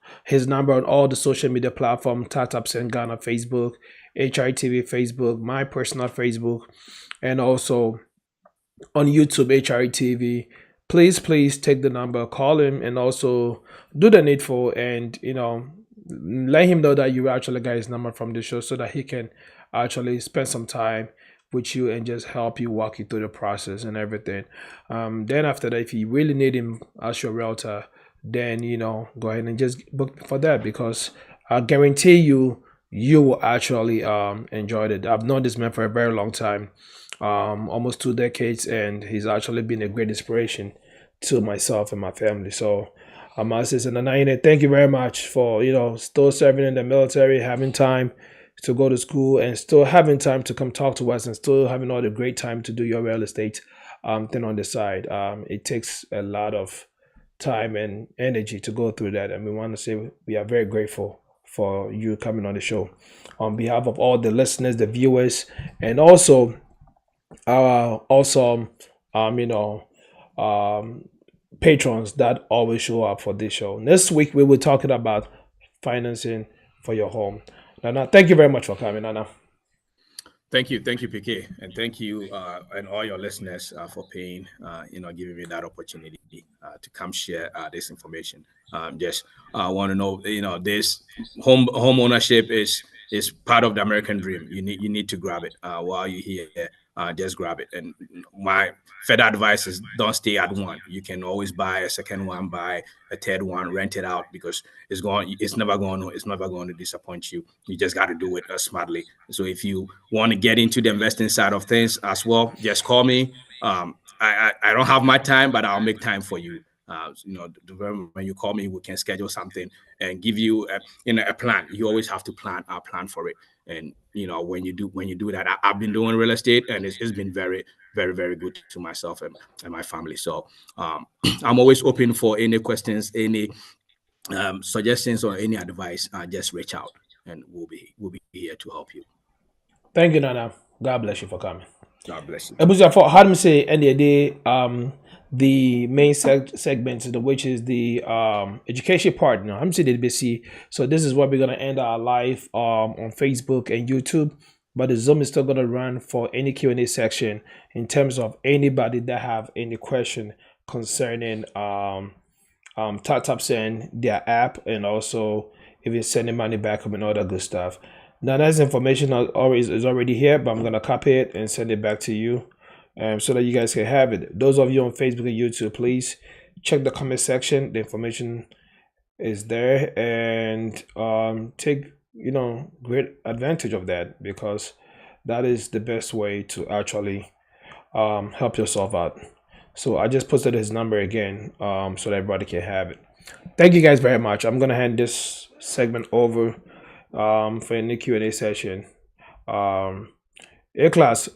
all the social media platforms: TapTapSend Ghana Facebook, HRTV Facebook, my personal Facebook, and also on YouTube HRTV. Please take the number, call him, and also do the needful, and let him know that you actually got his number from the show, so that he can actually spend some time with you and just help you, walk you through the process and everything. Then after that, if you really need him as your realtor, then go ahead and just book for that, because I guarantee you will actually enjoy it. I've known this man for a very long time, almost 2 decades, and he's actually been a great inspiration to myself and my family. So I must say, Nanaine, thank you very much for still serving in the military, having time to go to school, and still having time to come talk to us, and still having all the great time to do your real estate thing on the side. It takes a lot of time and energy to go through that, and we want to say we are very grateful for you coming on the show. On behalf of all the listeners, the viewers, and also our awesome patrons that always show up for this show. Next week we will be talking about financing for your home. Nana, thank you very much for coming, Nana. Thank you, PK, and thank you and all your listeners for paying, giving me that opportunity to come share this information. Just want to know, this home ownership is part of the American dream. You need to grab it while you're here. Just grab it. And my further advice is don't stay at one. You can always buy a second one, buy a third one, rent it out, because it's never going to disappoint you. You just got to do it smartly. So if you want to get into the investing side of things as well, just call me. I don't have my time, but I'll make time for you. When you call me, we can schedule something and give you a plan. You always have to plan for it. And when you do that, I've been doing real estate, and it's been very, very, very good to myself and my family. So I'm always open for any questions, any suggestions, or any advice. Just reach out, and we'll be here to help you. Thank you, Nana. God bless you for coming. God bless you. For how do you say any day? The main segment, which is the education part. Now, I'm saying the so this is where we're gonna end our live on Facebook and YouTube. But the Zoom is still gonna run for any Q&A section in terms of anybody that have any question concerning TapTapSend, their app, and also if you're sending money back and all that good stuff. Now, that's information is already here, but I'm gonna copy it and send it back to you. So that you guys can have it. Those of you on Facebook and YouTube, please check the comment section. The information is there, and take great advantage of that, because that is the best way to actually help yourself out. So I just posted his number again so that everybody can have it. Thank you guys very much. I'm gonna hand this segment over for any Q&A session. Class.